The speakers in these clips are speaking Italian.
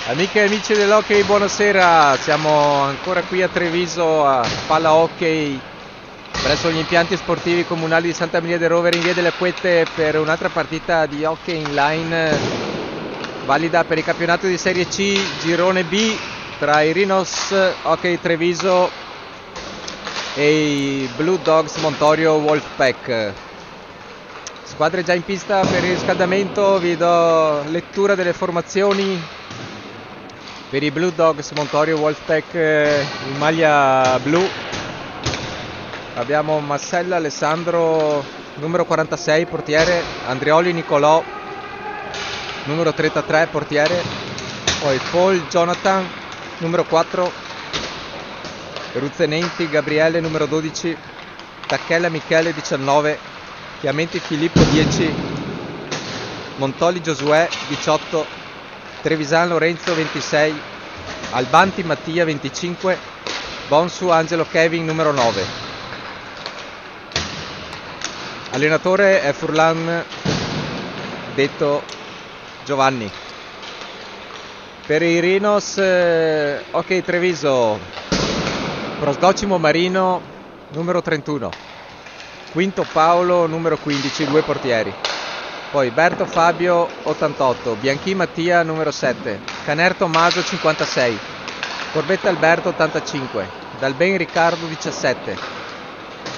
Amiche e amici dell'hockey, buonasera. Siamo ancora qui a Treviso a palla hockey presso gli impianti sportivi comunali di Sant'Emilia del Rovere in via delle Acquette per un'altra partita di hockey inline valida per il campionato di Serie C Girone B tra i Rhinos Hockey Treviso e i Blue Dogs Montorio Wolfpack. Squadre già in pista per il riscaldamento, vi do lettura delle formazioni. Per i Blue Dogs Montorio Wolfpack in maglia blu abbiamo Massella Alessandro, numero 46, portiere, Andrioli Nicolò, numero 33, portiere, poi Paul Jonathan, numero 4, Ruzzenenti Gabriele, numero 12, Tacchella Michele, 19, Chiamenti Filippo, 10, Montoli Giosuè, 18, Trevisan Lorenzo, 26, Albanti Mattia, 25, Bonsu Angelo Kevin, numero 9. Allenatore è Furlan, detto Giovanni. Per i Rhinos Hockey Treviso, Prosdocimo Marino, numero 31, Quinto Paolo, numero 15, due portieri. Poi Berto Fabio 88, Bianchi Mattia numero 7, Caner Tommaso 56, Corbetta Alberto 85, Dalben Riccardo 17,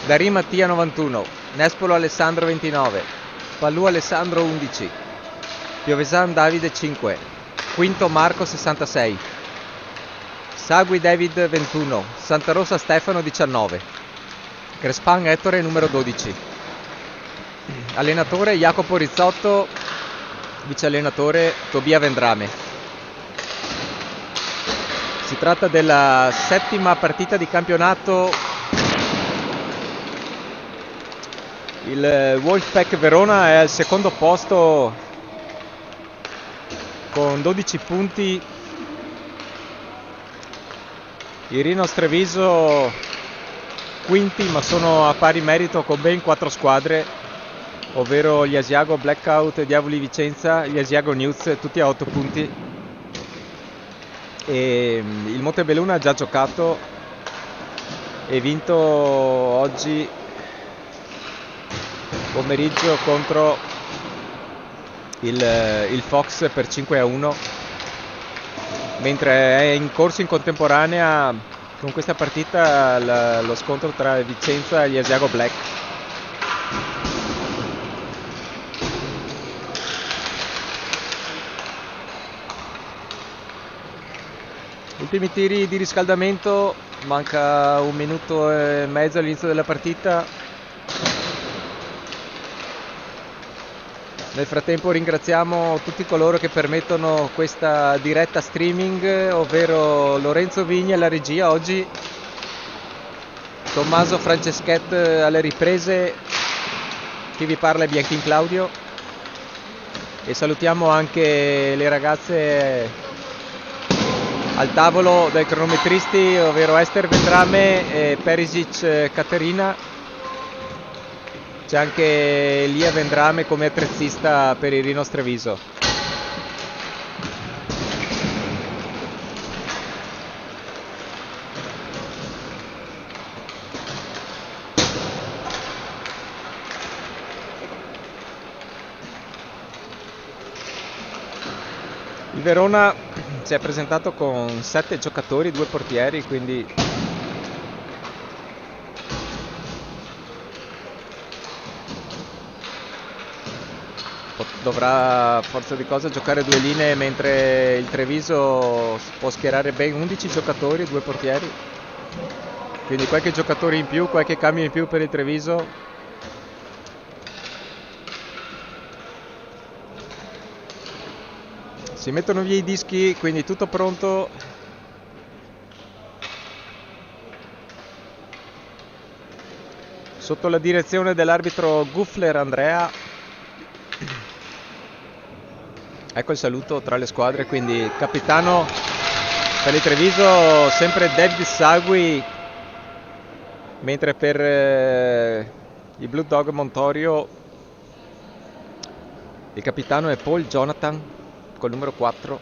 Dari Mattia 91, Nespolo Alessandro 29, Pallù Alessandro 11, Piovesan Davide 5, Quinto Marco 66, Sagui David 21, Santa Rosa Stefano 19, Crespan Ettore numero 12. Allenatore Jacopo Rizzotto, vice allenatore Tobia Vendrame. Si tratta della settima partita di campionato. Il Wolfpack Verona è al secondo posto con 12 punti. I Rhinos Treviso quinti, ma sono a pari merito con ben 4 squadre, ovvero gli Asiago Blackout, Diavoli Vicenza, gli Asiago News, tutti a 8 punti. E il Montebelluna ha già giocato e vinto oggi pomeriggio contro il Fox per 5-1, mentre è in corso in contemporanea con questa partita lo scontro tra Vicenza e gli Asiago Black. Ultimi tiri di riscaldamento, manca un minuto e mezzo all'inizio della partita. Nel frattempo ringraziamo tutti coloro che permettono questa diretta streaming, ovvero Lorenzo Vigna alla regia oggi, Tommaso Franceschet alle riprese, chi vi parla è Bianchin Claudio, e salutiamo anche le ragazze al tavolo dai cronometristi, ovvero Esther Vendrame e Perisic Caterina. C'è anche Lia Vendrame come attrezzista per il Rhinos Treviso. Il Verona si è presentato con 7 giocatori, 2 portieri, quindi dovrà forza di cosa giocare 2 linee, mentre il Treviso può schierare ben 11 giocatori, 2 portieri, quindi qualche giocatore in più, qualche cambio in più per il Treviso. Si mettono via i dischi, quindi tutto pronto. Sotto la direzione dell'arbitro Guffler Andrea. Ecco il saluto tra le squadre, quindi capitano per il Treviso sempre David Sagui, mentre per i Blue Dog Montorio il capitano è Paul Jonathan col numero 4.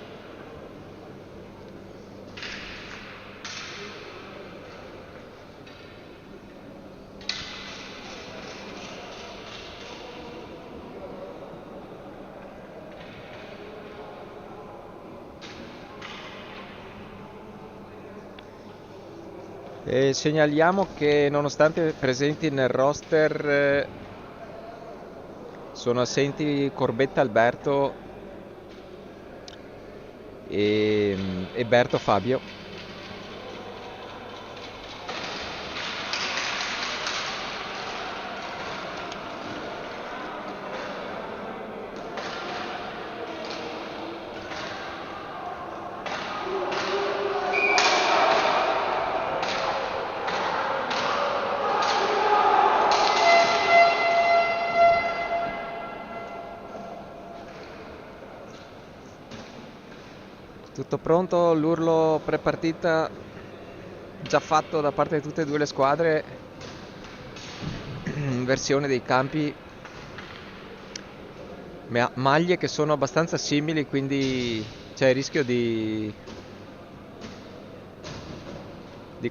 E segnaliamo che nonostante presenti nel roster sono assenti Corbetta Alberto e Berto Fabio. Tutto pronto, l'urlo pre-partita già fatto da parte di tutte e due le squadre, versione dei campi, maglie che sono abbastanza simili, quindi c'è il rischio di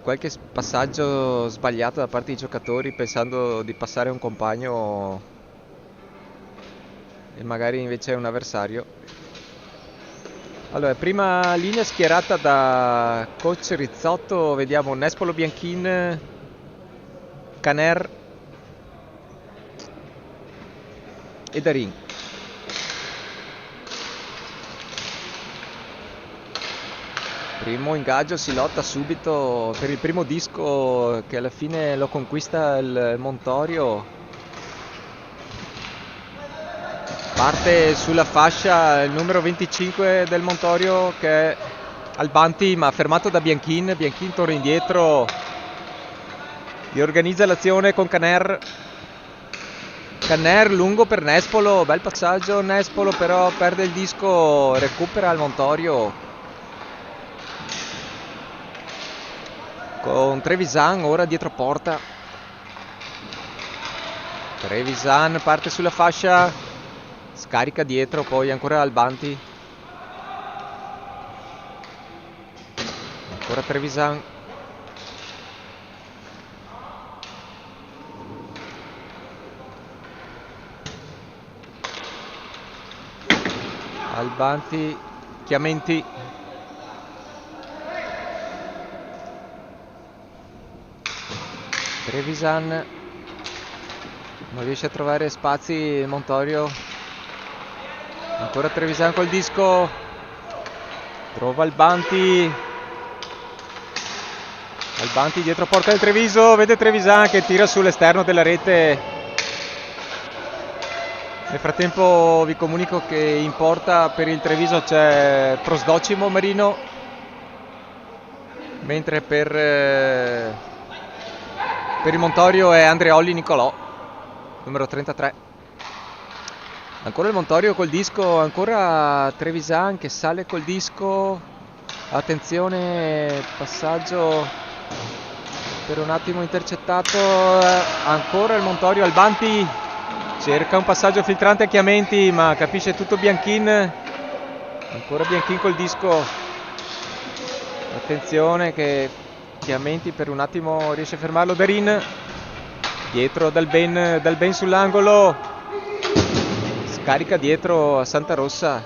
qualche passaggio sbagliato da parte dei giocatori pensando di passare un compagno e magari invece è un avversario. Allora, prima linea schierata da coach Rizzotto, vediamo Nespolo Bianchin, Caner e Darin. Primo ingaggio, si lotta subito per il primo disco che alla fine lo conquista il Montorio. Parte sulla fascia il numero 25 del Montorio che è Albanti, ma fermato da Bianchin. Bianchin torna indietro, riorganizza l'azione con Caner. Caner lungo per Nespolo, bel passaggio. Nespolo però perde il disco, recupera il Montorio con Trevisan ora dietro porta. Trevisan parte sulla fascia, scarica dietro, poi ancora Albanti, ancora Trevisan, Albanti, Chiamenti, Trevisan non riesce a trovare spazi Montorio, ancora Trevisan col disco, trova Albanti dietro porta del Treviso, vede Trevisan che tira sull'esterno della rete. Nel frattempo vi comunico che in porta per il Treviso c'è Prosdocimo Marino, mentre per il Montorio è Andreoli Nicolò, numero 33. Ancora il Montorio col disco, ancora Trevisan che sale col disco. Attenzione, passaggio per un attimo intercettato. Ancora il Montorio, Albanti cerca un passaggio filtrante a Chiamenti, ma capisce tutto Bianchin. Ancora Bianchin col disco. Attenzione che Chiamenti per un attimo riesce a fermarlo. Darin dietro Dalben sull'angolo, scarica dietro a Santarossa.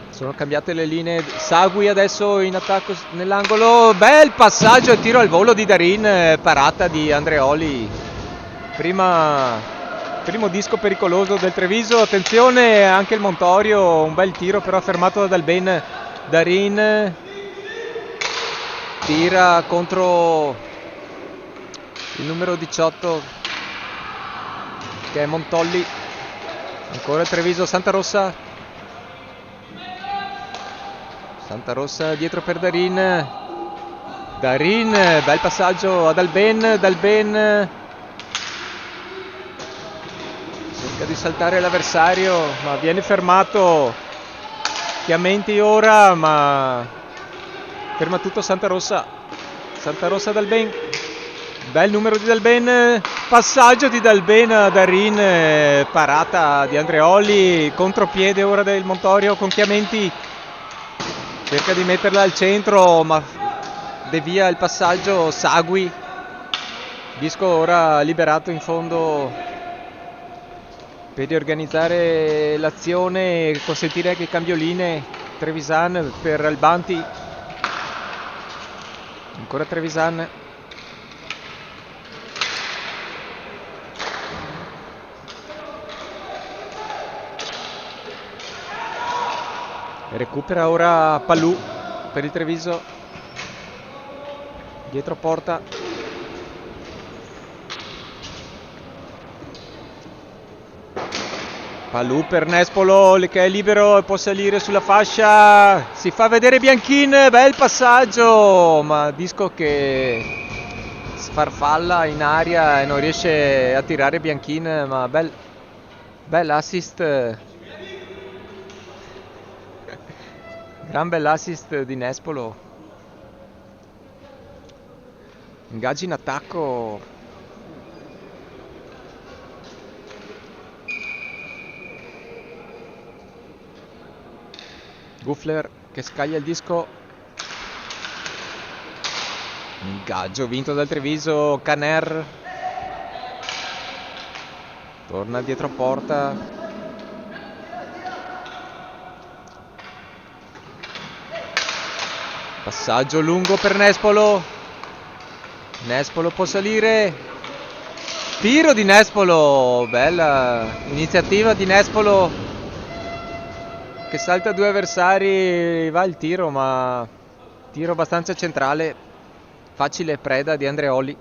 Sono cambiate le linee. Sagui adesso in attacco nell'angolo, bel passaggio e tiro al volo di Darin, parata di Andreoli. Primo disco pericoloso del Treviso. Attenzione anche il Montorio, un bel tiro però fermato da Dalben. Darin tira contro il numero 18 che è Montolli. Ancora il Treviso, Santarossa dietro per Darin, bel passaggio ad Dalben cerca di saltare l'avversario ma viene fermato Chiamenti ora, ma ferma tutto Santarossa. Dalben, bel numero di Dalben, passaggio di Dalben a Darin, parata di Andreoli, contropiede ora del Montorio con Chiamenti, cerca di metterla al centro ma devia il passaggio Sagui. Disco ora liberato in fondo per riorganizzare l'azione e consentire anche il cambio linee. Trevisan per Albanti, Ancora Trevisan. E recupera ora Palù per il Treviso. Dietro porta. Palù per Nespolo che è libero e può salire sulla fascia. Si fa vedere Bianchin, bel passaggio, ma Disco che sfarfalla in aria e non riesce a tirare Bianchin, ma bel assist. Gran bell'assist di Nespolo. Ingaggi in attacco. Guffler che scaglia il Disco. Ingaggio vinto dal Treviso. Caner torna dietro porta. Passaggio lungo per Nespolo. Nespolo può salire. Tiro di Nespolo. Bella iniziativa di Nespolo che salta due avversari. Va il tiro, ma tiro abbastanza centrale. Facile preda di Andreoli.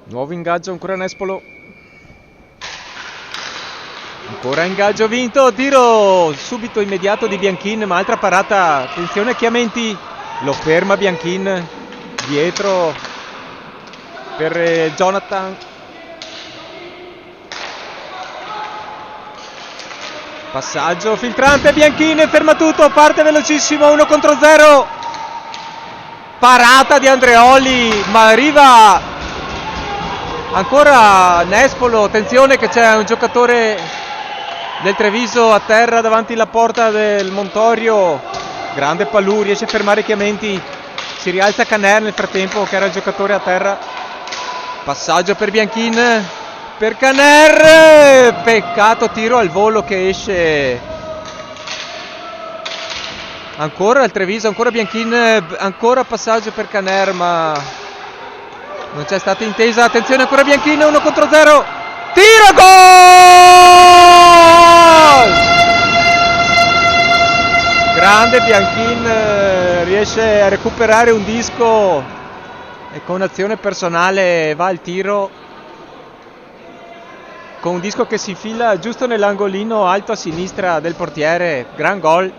Nuovo ingaggio, ancora Nespolo. Ancora ingaggio vinto, tiro subito immediato di Bianchin, ma altra parata, attenzione a Chiamenti, lo ferma Bianchin, dietro per Jonathan. Passaggio filtrante, Bianchin ferma tutto, parte velocissimo, 1 contro 0. Parata di Andreoli, ma arriva ancora Nespolo, attenzione che c'è un giocatore del Treviso a terra davanti alla porta del Montorio. Grande Palù, riesce a fermare Chiamenti, si rialza Caner nel frattempo che era il giocatore a terra. Passaggio per Bianchin, per Caner, peccato, tiro al volo che esce. Ancora il Treviso, ancora Bianchin, ancora passaggio per Caner, ma non c'è stata intesa. Attenzione, ancora Bianchin, 1 contro 0. Tiro, gol! Grande Bianchin, riesce a recuperare un Disco e con azione personale va al tiro con un Disco che si infila giusto nell'angolino alto a sinistra del portiere. Gran gol.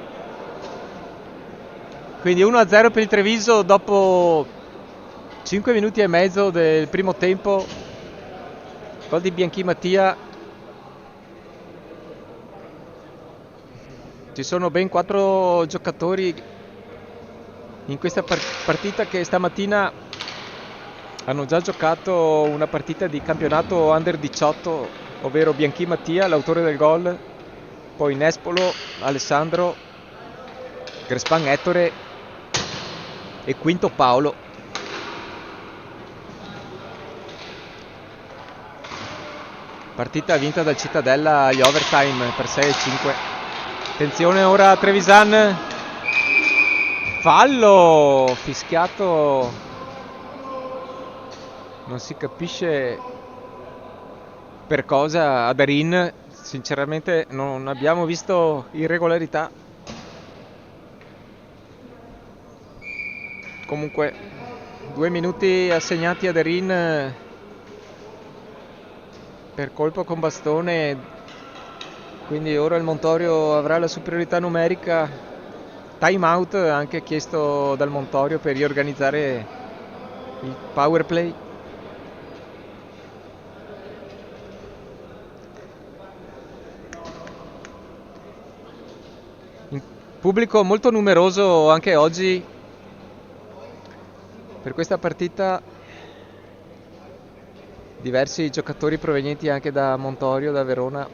Quindi 1-0 per il Treviso dopo 5 minuti e mezzo del primo tempo. Gol di Bianchin Mattia. Ci sono ben 4 giocatori in questa partita che stamattina hanno già giocato una partita di campionato Under 18, ovvero Bianchin Mattia, l'autore del gol, poi Nespolo, Alessandro, Grespan Ettore e Quinto Paolo. Partita vinta dal Cittadella agli overtime per 6-5. Attenzione ora a Trevisan. Fallo fischiato. Non si capisce per cosa a Darin. Sinceramente non abbiamo visto irregolarità. Comunque 2 minuti assegnati a Darin per colpo con bastone, quindi ora il Montorio avrà la superiorità numerica. Time out anche chiesto dal Montorio per riorganizzare il power play. Pubblico molto numeroso anche oggi per questa partita. Diversi giocatori provenienti anche da Montorio, da Verona,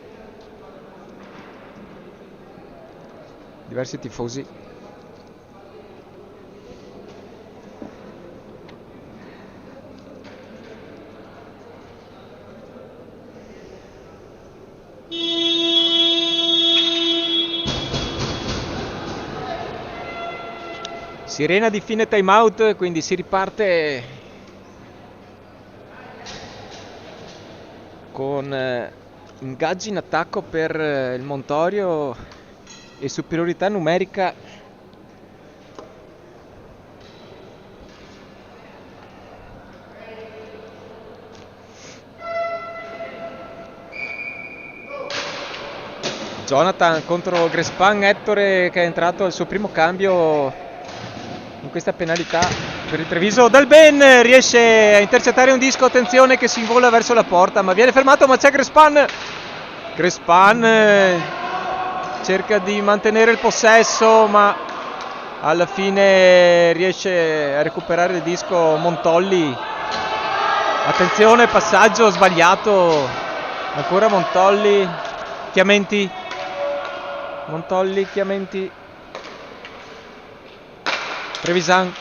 diversi tifosi. Sirena di fine timeout, quindi si riparte con ingaggi in attacco per il Montorio e superiorità numerica. Jonathan contro Grespan, Ettore che è entrato al suo primo cambio in questa penalità per il Treviso. Dal Ben riesce a intercettare un disco, attenzione che si invola verso la porta ma viene fermato, ma c'è Grespan cerca di mantenere il possesso ma alla fine riesce a recuperare il disco Montolli. Attenzione, passaggio sbagliato, ancora Montolli, Chiamenti, Trevisan,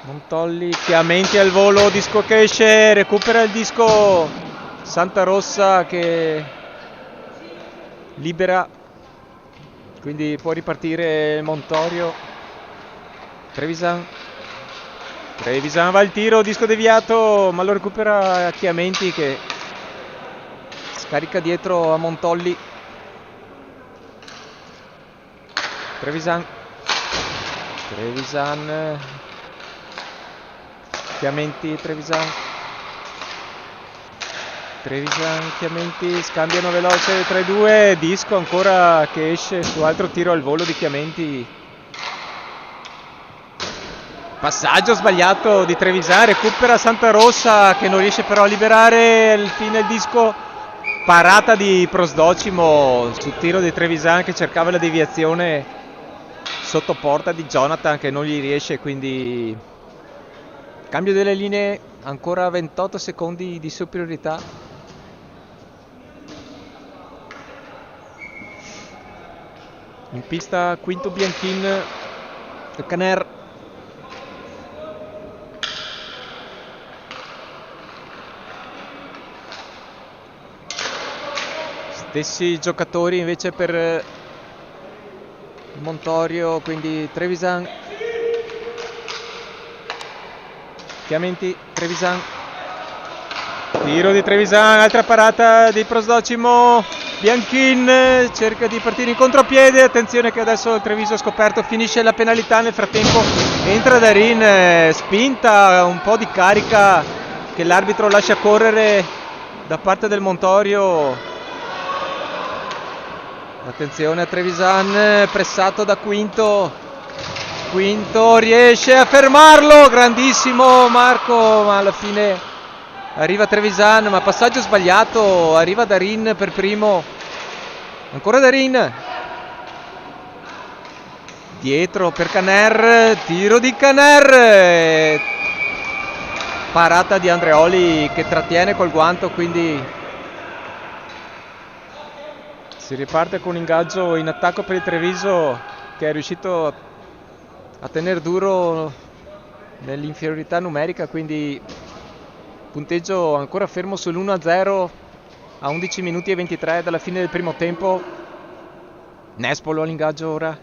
Montolli, Chiamenti al volo, disco che esce, recupera il disco Santarossa che libera, quindi può ripartire Montorio. Trevisan va al tiro, disco deviato ma lo recupera Chiamenti che scarica dietro a Montolli. Trevisan, Chiamenti, Chiamenti, scambiano veloce 3-2, disco ancora che esce su altro tiro al volo di Chiamenti. Passaggio sbagliato di Trevisan, recupera Santarossa che non riesce però a liberare al fine il disco. Parata di Prosdocimo sul tiro di Trevisan che cercava la deviazione sotto porta di Jonathan che non gli riesce, quindi cambio delle linee, ancora 28 secondi di superiorità. In pista Quinto Bianchin e Caner. Stessi giocatori invece per Montorio, quindi Trevisan, Chiamenti, Trevisan, tiro di Trevisan, altra parata di Prosdocimo, Bianchin cerca di partire in contropiede, attenzione che adesso il Treviso scoperto, finisce la penalità, nel frattempo entra Darin, spinta, un po' di carica che l'arbitro lascia correre da parte del Montorio. Attenzione a Trevisan, pressato da Quinto riesce a fermarlo, grandissimo Marco, ma alla fine arriva Trevisan, ma passaggio sbagliato, arriva Darin per primo, ancora Darin, dietro per Caner, tiro di Caner, parata di Andreoli che trattiene col guanto, quindi si riparte con un ingaggio in attacco per il Treviso che è riuscito a tenere duro nell'inferiorità numerica, quindi punteggio ancora fermo sull'1-0 a 11 minuti e 23 dalla fine del primo tempo. Nespolo all'ingaggio ora.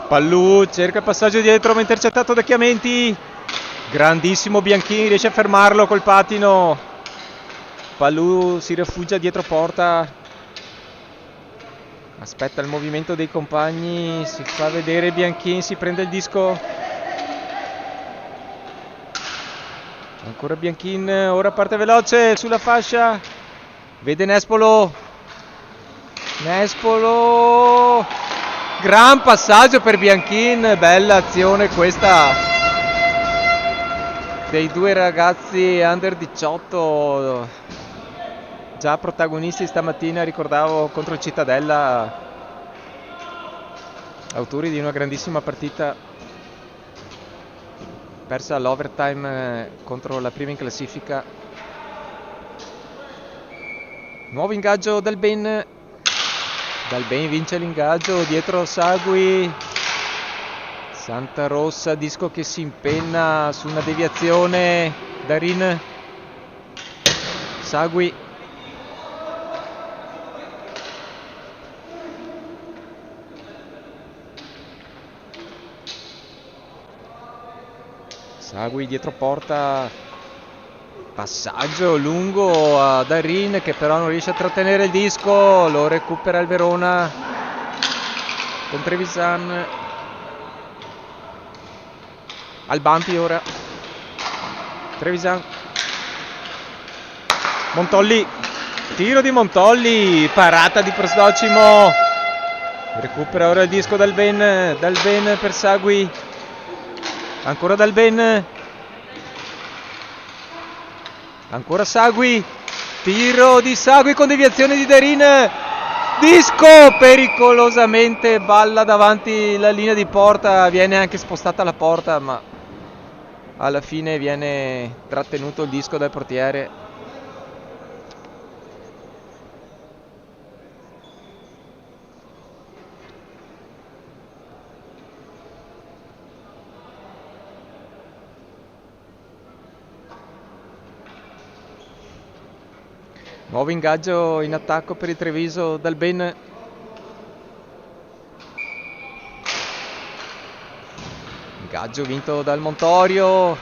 Pallù cerca il passaggio dietro ma intercettato da Chiamenti. Grandissimo Bianchini, riesce a fermarlo col patino. Pallù si rifugia dietro porta, aspetta il movimento dei compagni, si fa vedere Bianchini, si prende il disco. Ancora Bianchin, ora parte veloce sulla fascia, vede Nespolo, gran passaggio per Bianchin, bella azione questa dei due ragazzi under 18 già protagonisti stamattina, ricordavo, contro il Cittadella, autori di una grandissima partita persa all'overtime contro la prima in classifica. Nuovo ingaggio dal Ben vince l'ingaggio, dietro Sagui, Santarossa, disco che si impenna su una deviazione, Darin, Sagui, Sagui dietro porta, passaggio lungo a Darin che però non riesce a trattenere il disco, lo recupera il Verona con Trevisan. Al Bampi ora, Trevisan, Montolli, tiro di Montolli, parata di Prostocimo, recupera ora il disco dal Ben per Sagui, ancora dal Ben, ancora Sagui, tiro di Sagui con deviazione di Darin, disco pericolosamente balla davanti la linea di porta, viene anche spostata la porta ma alla fine viene trattenuto il disco dal portiere. Nuovo ingaggio in attacco per il Treviso dal Ben. Ingaggio vinto dal Montorio.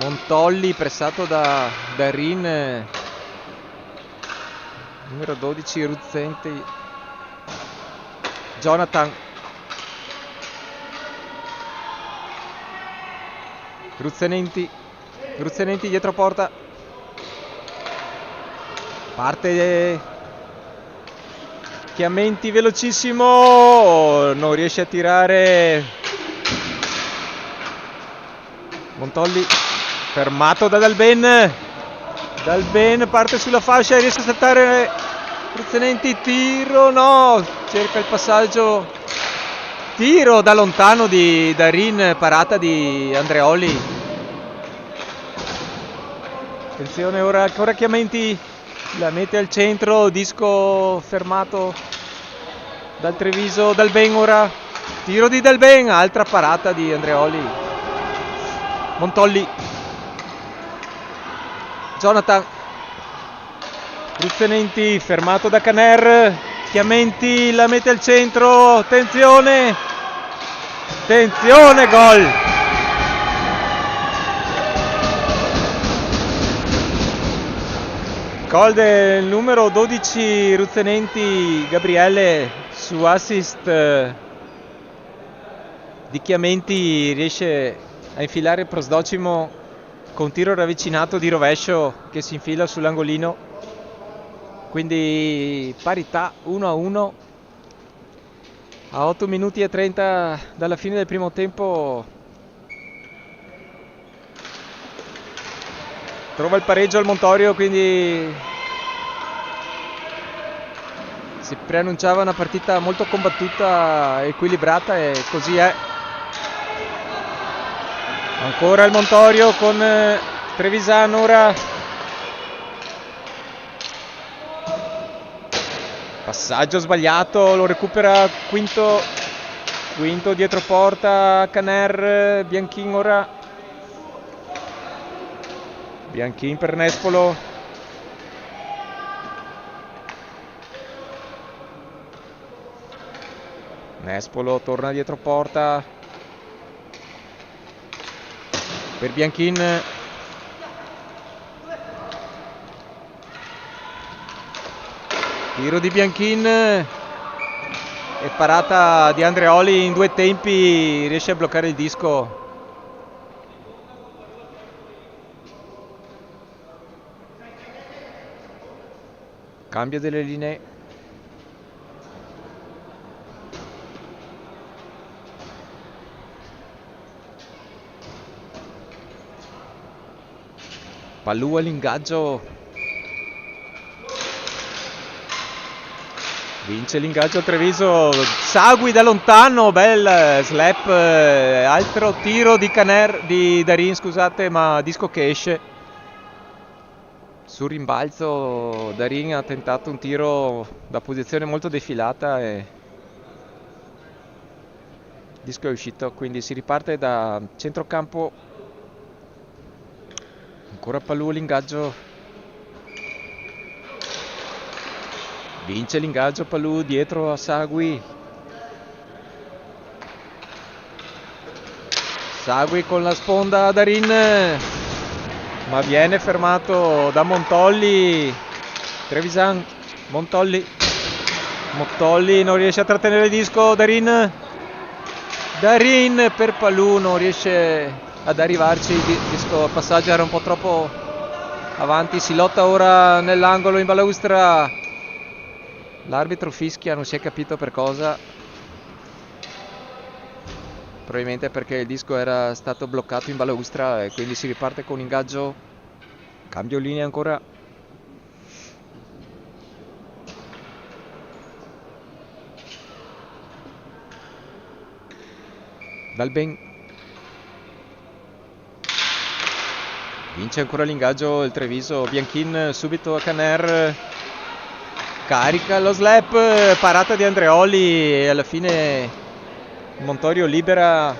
Montolli pressato da Darin. Numero 12 Ruzzenti. Jonathan. Ruzzenenti dietro porta. Parte Chiamenti velocissimo, non riesce a tirare. Montolli fermato da Dalben parte sulla fascia e riesce a saltare Ruzzenenti, tiro, no, cerca il passaggio, tiro da lontano di Darin, parata di Andreoli. Attenzione ora ancora Chiamenti, la mette al centro, disco fermato dal Treviso, Dalben ora, tiro di Dalben, altra parata di Andreoli. Montolli, Jonathan, Ruzzenenti fermato da Caner, Chiamenti la mette al centro, attenzione, gol! Gol del numero 12 Ruzzenenti, Gabriele, su assist di Chiamenti riesce a infilare Prosdocimo con tiro ravvicinato di rovescio che si infila sull'angolino, quindi parità 1-1 a 8 minuti e 30 dalla fine del primo tempo. Trova il pareggio al Montorio, quindi si preannunciava una partita molto combattuta, equilibrata, e così è. Ancora il Montorio con Trevisan ora. Passaggio sbagliato, lo recupera Quinto dietro porta, Caner, Bianchin ora. Bianchin per Nespolo. Nespolo torna dietro porta. Per Bianchin, tiro di Bianchin e parata di Andreoli in due tempi, riesce a bloccare il disco. Cambio delle linee. Palù all'ingaggio, vince l'ingaggio a Treviso, Sagui da lontano, bel slap, altro tiro di Darin, scusate, ma disco che esce. Sul rimbalzo Darin ha tentato un tiro da posizione molto defilata e disco è uscito, quindi si riparte da centrocampo. Ancora Palù l'ingaggio, vince l'ingaggio Palù dietro a Sagui, Sagui con la sponda Darin, ma viene fermato da Montolli. Trevisan, Montolli non riesce a trattenere il disco. Darin per Palù, non riesce ad arrivarci. Il disco passaggio era un po' troppo avanti. Si lotta ora nell'angolo in balaustra. L'arbitro fischia, non si è capito per cosa, probabilmente perché il disco era stato bloccato in balaustra, e quindi si riparte con ingaggio. Cambio linea ancora. Dalben vince ancora l'ingaggio il Treviso. Bianchin subito a Caner, carica lo slap, parata di Andreoli, e alla fine Montorio libera,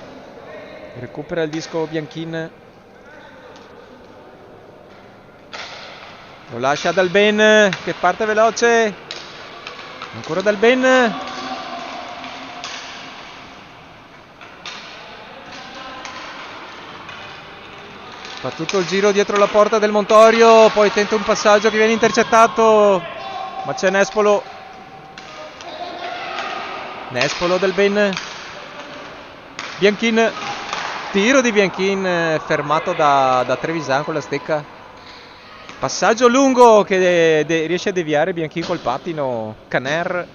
recupera il disco Bianchin, lo lascia Dalben che parte veloce, ancora Dalben, fa tutto il giro dietro la porta del Montorio, poi tenta un passaggio che viene intercettato, ma c'è Nespolo Dalben, Bianchin, tiro di Bianchin fermato da Trevisan con la stecca, passaggio lungo che riesce a deviare Bianchin col pattino. Caner,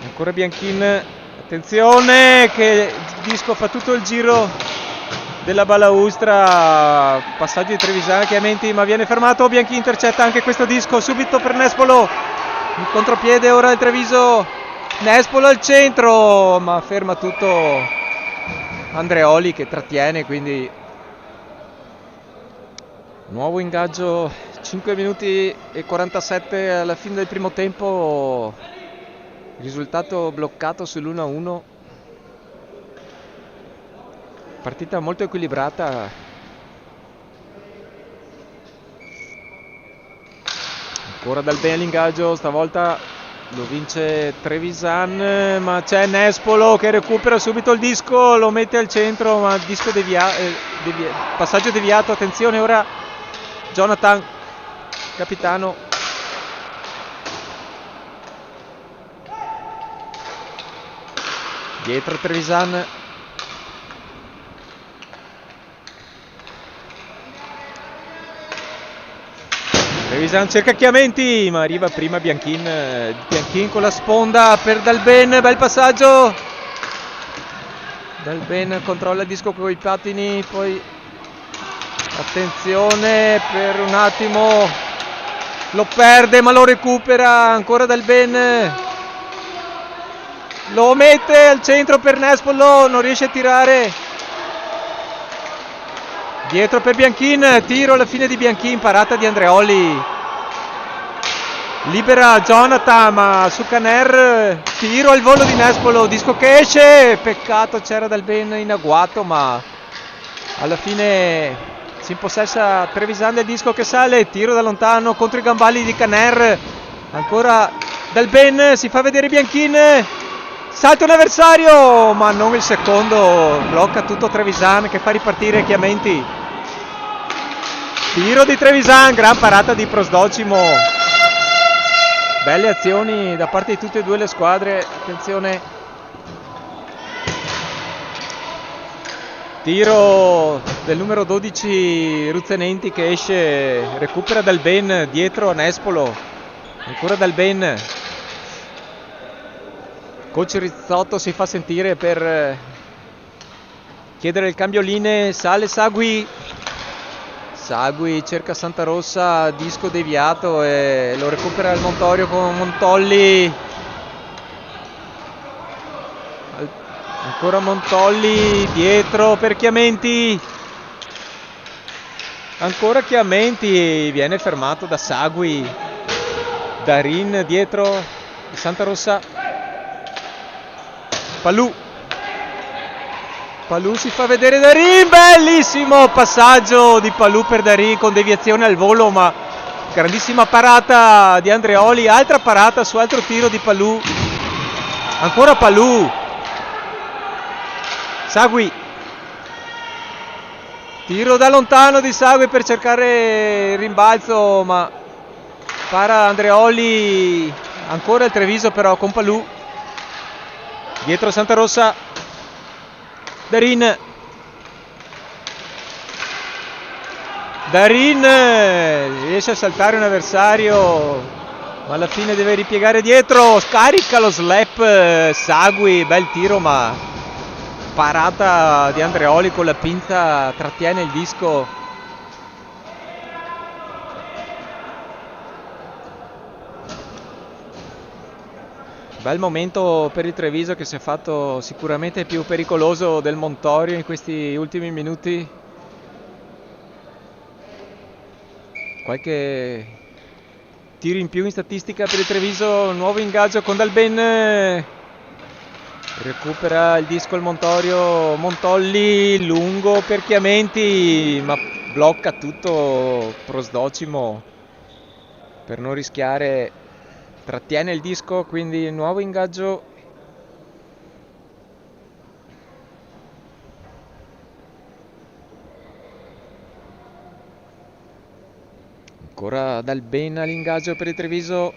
ancora Bianchin, attenzione che il disco fa tutto il giro della balaustra, passaggio di Trevisan, Chiamenti, ma viene fermato. Bianchin intercetta anche questo disco, subito per Nespolo, il contropiede ora il Treviso. Nespolo al centro, ma ferma tutto Andreoli che trattiene, quindi nuovo ingaggio. 5 minuti e 47 alla fine del primo tempo, risultato bloccato sull'1-1. Partita molto equilibrata. Ancora Dalben l'ingaggio, stavolta lo vince Trevisan, ma c'è Nespolo che recupera subito il disco, lo mette al centro, ma il disco passaggio deviato. Attenzione ora Jonathan, capitano, dietro Trevisan, Trevisan cerca Chiamenti, ma arriva prima Bianchin con la sponda per Dalben, bel passaggio, Dalben controlla il disco con i pattini, poi attenzione, per un attimo lo perde ma lo recupera, ancora Dalben, lo mette al centro per Nespolo, non riesce a tirare, dietro per Bianchin, tiro alla fine di Bianchin, parata di Andreoli, libera Jonathan, ma su Caner, tiro al volo di Nespolo, disco che esce, peccato, c'era Dalben in agguato, ma alla fine si impossessa Trevisan del disco che sale, tiro da lontano contro i gambali di Caner, ancora Dalben, si fa vedere Bianchin, salta un avversario, ma non il secondo, blocca tutto Trevisan che fa ripartire Chiamenti, tiro di Trevisan, gran parata di Prosdocimo, belle azioni da parte di tutte e due le squadre. Attenzione, tiro del numero 12 Ruzzenenti che esce, recupera Dalben dietro a Nespolo, ancora Dalben, coach Rizzotto si fa sentire per chiedere il cambio linee, sale Sagui, cerca Santarossa, disco deviato e lo recupera il Montorio con Montolli, ancora Montolli dietro per Chiamenti, ancora Chiamenti, viene fermato da Sagui, Darin dietro Santarossa, Palù si fa vedere Darin, bellissimo passaggio di Palù per Darin con deviazione al volo, ma grandissima parata di Andreoli, altra parata su altro tiro di Palù, ancora Palù, Sagui, Tiro da lontano di Sagui per cercare il rimbalzo, ma para Andreoli. Ancora il Treviso però con Palù. Dietro Santarossa. Darin riesce a saltare un avversario, ma alla fine deve ripiegare dietro. Scarica lo slap Sagui, bel tiro, ma parata di Andreoli con la pinza, trattiene il disco. Bel momento per il Treviso, che si è fatto sicuramente più pericoloso del Montorio in questi ultimi minuti. Qualche tiro in più in statistica per il Treviso. Nuovo ingaggio con Dalben. Recupera il disco il Montorio. Montolli lungo per Chiamenti, ma blocca tutto Prosdocimo per non rischiare. Trattiene il disco, quindi nuovo ingaggio. Ancora Dalben all'ingaggio per il Treviso.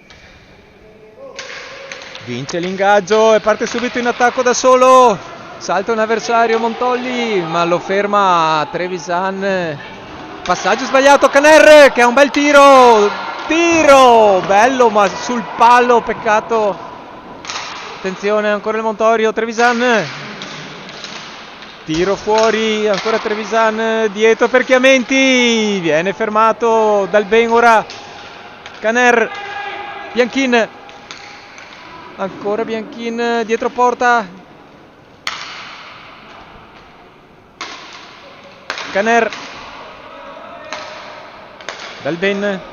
Vince l'ingaggio e parte subito in attacco da solo. Salta un avversario Montolli, ma lo ferma Trevisan. Passaggio sbagliato, Caner che ha un bel tiro bello, ma sul palo, peccato. Attenzione, ancora il Montorio. Trevisan, tiro fuori, ancora Trevisan, dietro per Chiamenti, viene fermato Dalben. Ora Caner, Bianchin, ancora Bianchin, dietro porta. Caner, Dalben,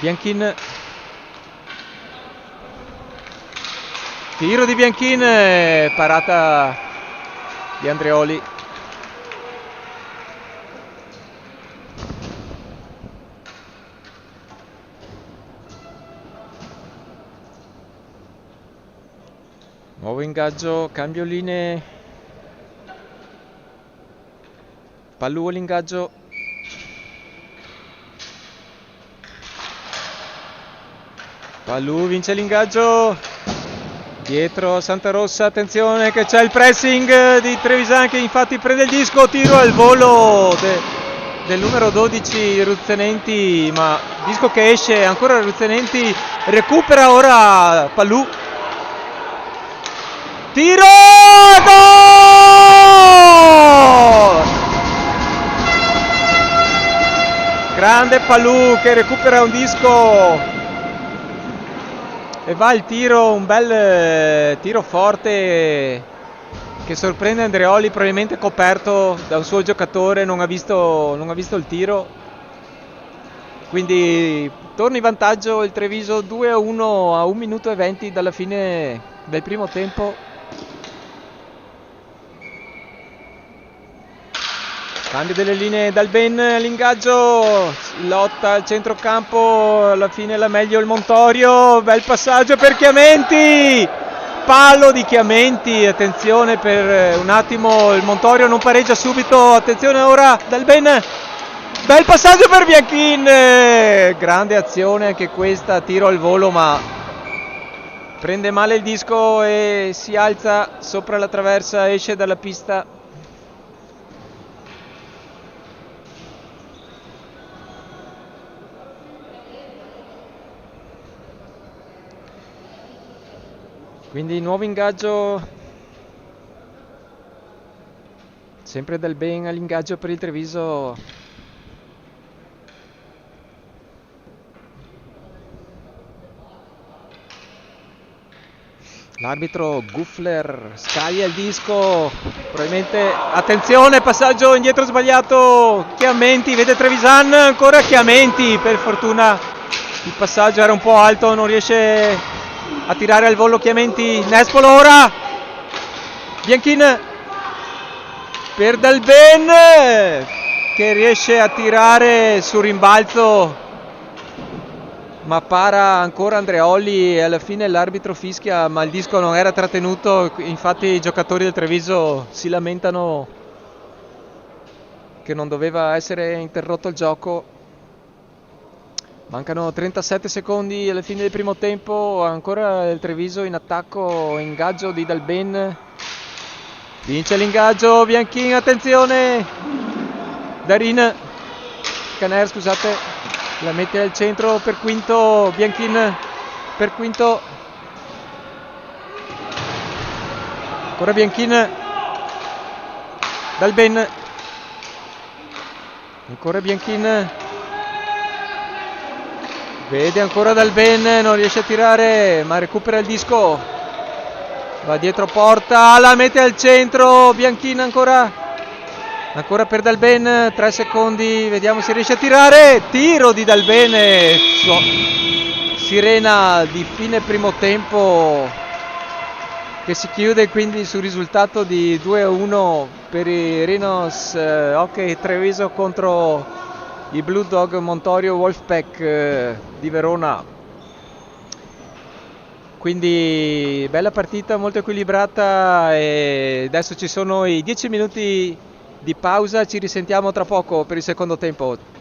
Bianchin, tiro di Bianchin, parata di Andreoli. Nuovo ingaggio, cambio linee. Palù all'ingaggio. Palù vince l'ingaggio. Dietro Santarossa, attenzione che c'è il pressing di Trevisan, che infatti prende il disco. Tiro al volo del numero 12 Ruzzenenti, ma disco che esce. Ancora Ruzzenenti, recupera ora Palù. Tiro! Gol! Grande Palù che recupera un disco e va al tiro, un bel tiro forte che sorprende Andreoli, probabilmente coperto da un suo giocatore, non ha visto il tiro. Quindi torna in vantaggio il Treviso 2-1 a 1 minuto e 20 dalla fine del primo tempo. Cambio delle linee, Dalben all'ingaggio, lotta al centrocampo, alla fine la meglio il Montorio, bel passaggio per Chiamenti, palo di Chiamenti, attenzione per un attimo, il Montorio non pareggia subito, attenzione ora Dalben, bel passaggio per Bianchin, grande azione anche questa, tiro al volo ma prende male il disco e si alza sopra la traversa, esce dalla pista. Quindi nuovo ingaggio, sempre Dalben all'ingaggio per il Treviso. L'arbitro Guffler scaglia il disco, probabilmente, attenzione, passaggio indietro sbagliato, Chiamenti, vede Trevisan, ancora Chiamenti, per fortuna il passaggio era un po' alto, non riesce a tirare al volo Chiamenti. Nespolo ora, Bianchin per Dalben che riesce a tirare sul rimbalzo ma para ancora Andreoli e alla fine l'arbitro fischia, ma il disco non era trattenuto, infatti i giocatori del Treviso si lamentano che non doveva essere interrotto il gioco. Mancano 37 secondi alla fine del primo tempo, ancora il Treviso in attacco, ingaggio di Dalben, vince l'ingaggio, Bianchin, attenzione, Darin, Caner scusate, la mette al centro per Quinto, Bianchin per Quinto, ancora Bianchin, Dalben, ancora Bianchin, vede ancora Dalben, non riesce a tirare ma recupera il disco, va dietro porta, la mette al centro, Bianchin ancora per Dalben, 3 secondi, vediamo se riesce a tirare, tiro di Dalben, sirena di fine primo tempo che si chiude quindi sul risultato di 2-1 per i Rhinos Hockey Treviso contro i Blue Dog Montorio Wolfpack di Verona. Quindi bella partita, molto equilibrata, e adesso ci sono i 10 minuti di pausa, ci risentiamo tra poco per il secondo tempo.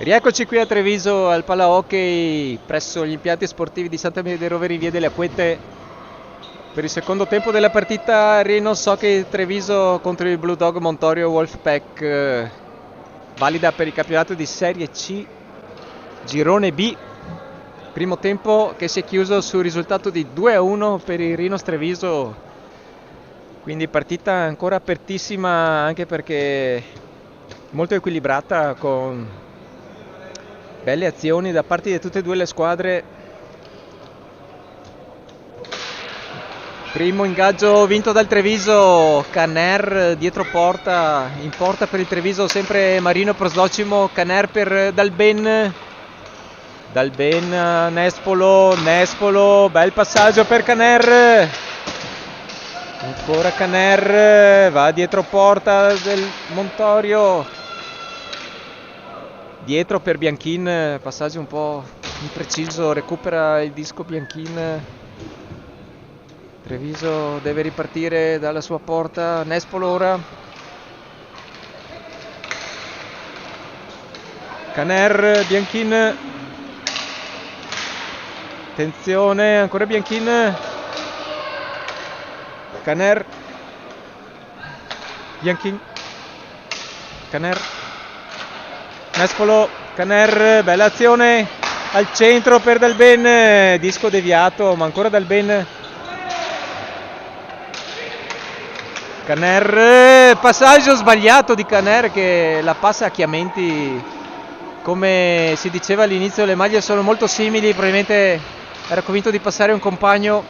Rieccoci qui a Treviso al Pala Hockey presso gli impianti sportivi di Santa Maria dei Roveri in via delle Acquette per il secondo tempo della partita Rhinos Hockey Treviso contro il Blue Dog Montorio Wolfpack, valida per il campionato di Serie C Girone B. Primo tempo che si è chiuso sul risultato di 2-1 per il Rhinos Treviso, quindi partita ancora apertissima, anche perché molto equilibrata, con belle azioni da parte di tutte e due le squadre. Primo ingaggio vinto dal Treviso, Caner dietro porta, in porta per il Treviso sempre Marino Prosdocimo, Caner per Dalben, Nespolo, bel passaggio per Caner, ancora Caner, va dietro porta del Montorio, dietro per Bianchin, passaggio un po' impreciso, recupera il disco Bianchin. Treviso deve ripartire dalla sua porta, Nespolo ora, Caner, Bianchin, attenzione, ancora Bianchin, Caner, Bianchin, Caner, Nespolo, Caner, bella azione al centro per Dalben, disco deviato, ma ancora Dalben, Caner, passaggio sbagliato di Caner che la passa a Chiamenti. Come si diceva all'inizio, le maglie sono molto simili, probabilmente era convinto di passare un compagno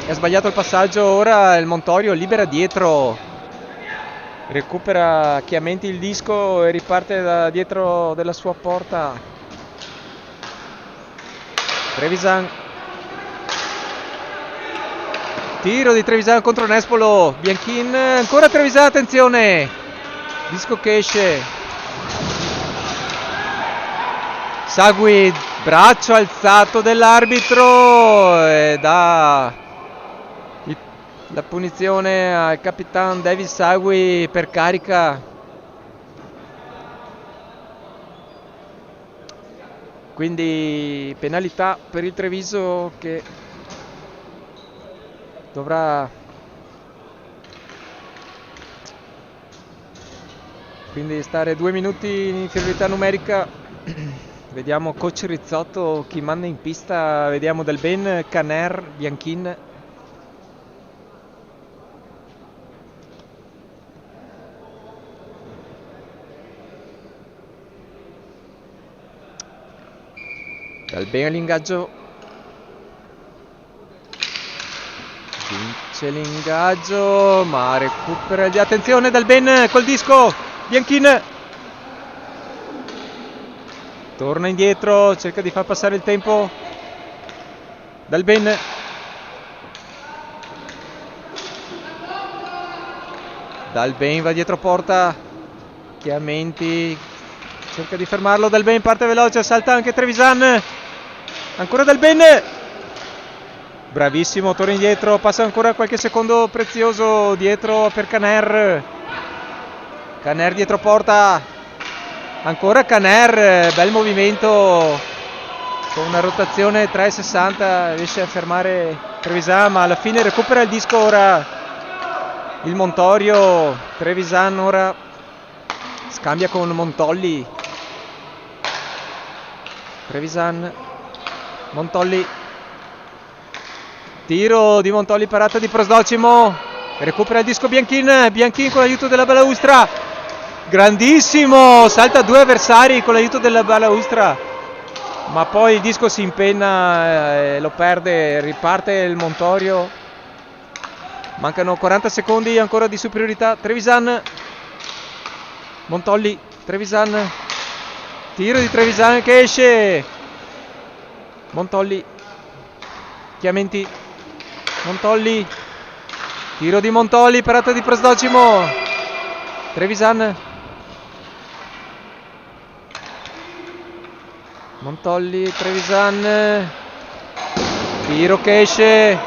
e ha sbagliato il passaggio. Ora il Montorio libera dietro, recupera Chiamenti il disco e riparte da dietro della sua porta. Trevisan, tiro di Trevisan contro Nespolo, Bianchin, ancora Trevisan, attenzione, disco che esce, Sagui, braccio alzato dell'arbitro e dà la punizione al capitano David Sagui per carica. Quindi penalità per il Treviso che dovrà quindi stare 2 minuti in inferiorità numerica. Vediamo coach Rizzotto chi manda in pista, vediamo Dalben, Caner, Bianchin. Dalben all'ingaggio, vince l'ingaggio ma recupera di attenzione Dalben col disco, Bianchin torna indietro, cerca di far passare il tempo, Dalben, Dalben va dietro porta, Chiamenti cerca di fermarlo, Dalben parte veloce, salta anche Trevisan, ancora Dalben, bravissimo, torna indietro, passa ancora qualche secondo prezioso dietro per Caner, Caner dietro porta, ancora Caner, bel movimento con una rotazione 360, riesce a fermare Trevisan ma alla fine recupera il disco ora il Montorio. Trevisan ora scambia con Montolli, Trevisan, Montolli, tiro di Montolli, parata di Prosdocimo, recupera il disco Bianchin, Bianchin con l'aiuto della balaustra, grandissimo, salta 2 avversari con l'aiuto della balaustra, ma poi il disco si impenna e lo perde, riparte il Montorio, mancano 40 secondi ancora di superiorità. Trevisan, Montolli, Trevisan, tiro di Trevisan che esce, Montolli, Chiamenti, Montolli, tiro di Montolli, parata di Prosdocimo, Trevisan, Montolli, Trevisan, tiro che esce,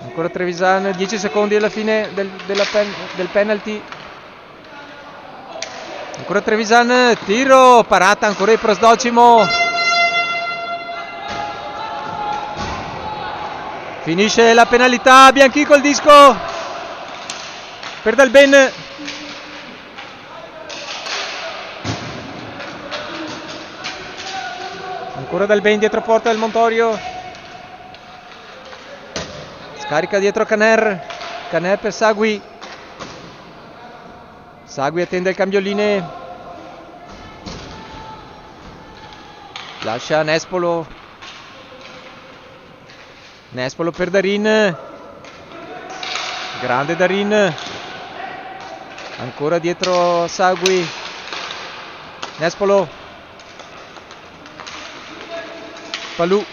ancora Trevisan, 10 secondi alla fine del penalty, Ancora Trevisan, tiro, parata ancora di Prosdocimo. Finisce la penalità, Bianchi col disco per Dalben. Ancora Dalben dietro porta del Montorio. Scarica dietro Caner. Caner per Sagui. Sagui attende il cambioline. Lascia Nespolo. Nespolo per Darin. Grande Darin. Ancora dietro Sagui. Nespolo. Palù.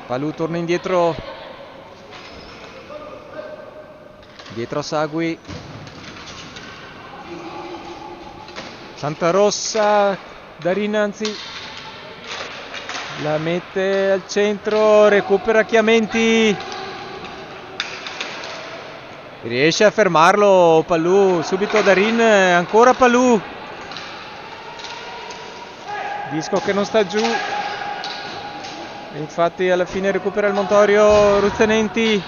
Palù torna indietro. Dietro a Sagui. Santarossa. Darin anzi. La mette al centro. Recupera Chiamenti. Riesce a fermarlo Palù. Subito Darin. Ancora Palù. Disco che non sta giù. Infatti alla fine recupera il Montorio. Ruzzenenti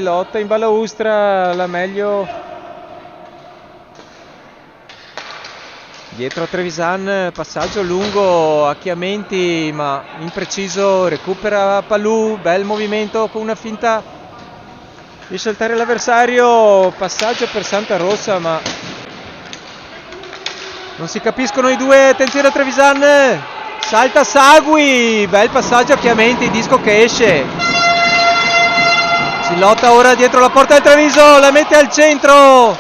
lotta in balaustra, la meglio dietro a Trevisan, passaggio lungo a Chiamenti ma impreciso, recupera Palù, bel movimento con una finta di saltare l'avversario, passaggio per Santarossa ma non si capiscono i due, attenzione a Trevisan. Salta Sagui, bel passaggio a Chiamenti, disco che esce. Si lotta ora dietro la porta del Treviso, la mette al centro.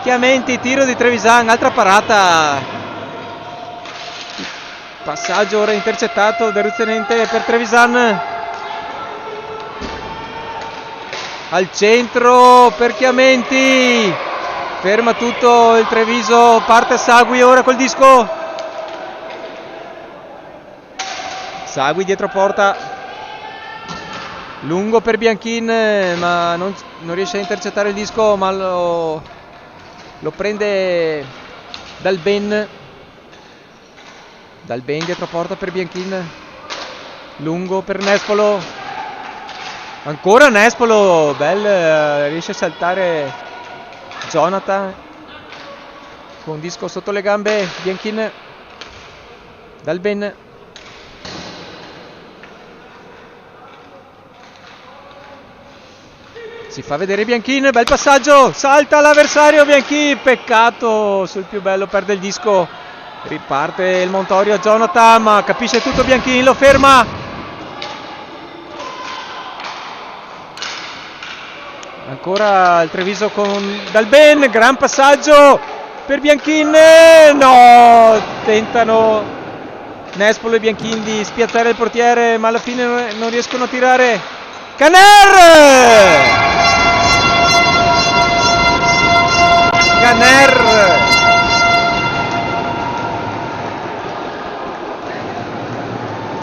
Chiamenti, tiro di Trevisan, altra parata. Passaggio ora intercettato da Ruzzenente per Trevisan. Al centro per Chiamenti. Ferma tutto il Treviso, parte Sagui ora col disco. Sagui dietro porta, lungo per Bianchin ma non riesce a intercettare il disco, ma lo prende Dalben dietro porta per Bianchin, lungo per Nespolo, ancora Nespolo, riesce a saltare Jonathan con disco sotto le gambe. Bianchin, Dalben. Si fa vedere Bianchin, bel passaggio, salta l'avversario Bianchin, peccato, sul più bello perde il disco, riparte il Montorio a Jonathan, ma capisce tutto Bianchin, lo ferma. Ancora il Treviso con Dalben, gran passaggio per Bianchin, no, tentano Nespolo e Bianchin di spiazzare il portiere, ma alla fine non riescono a tirare. Caner!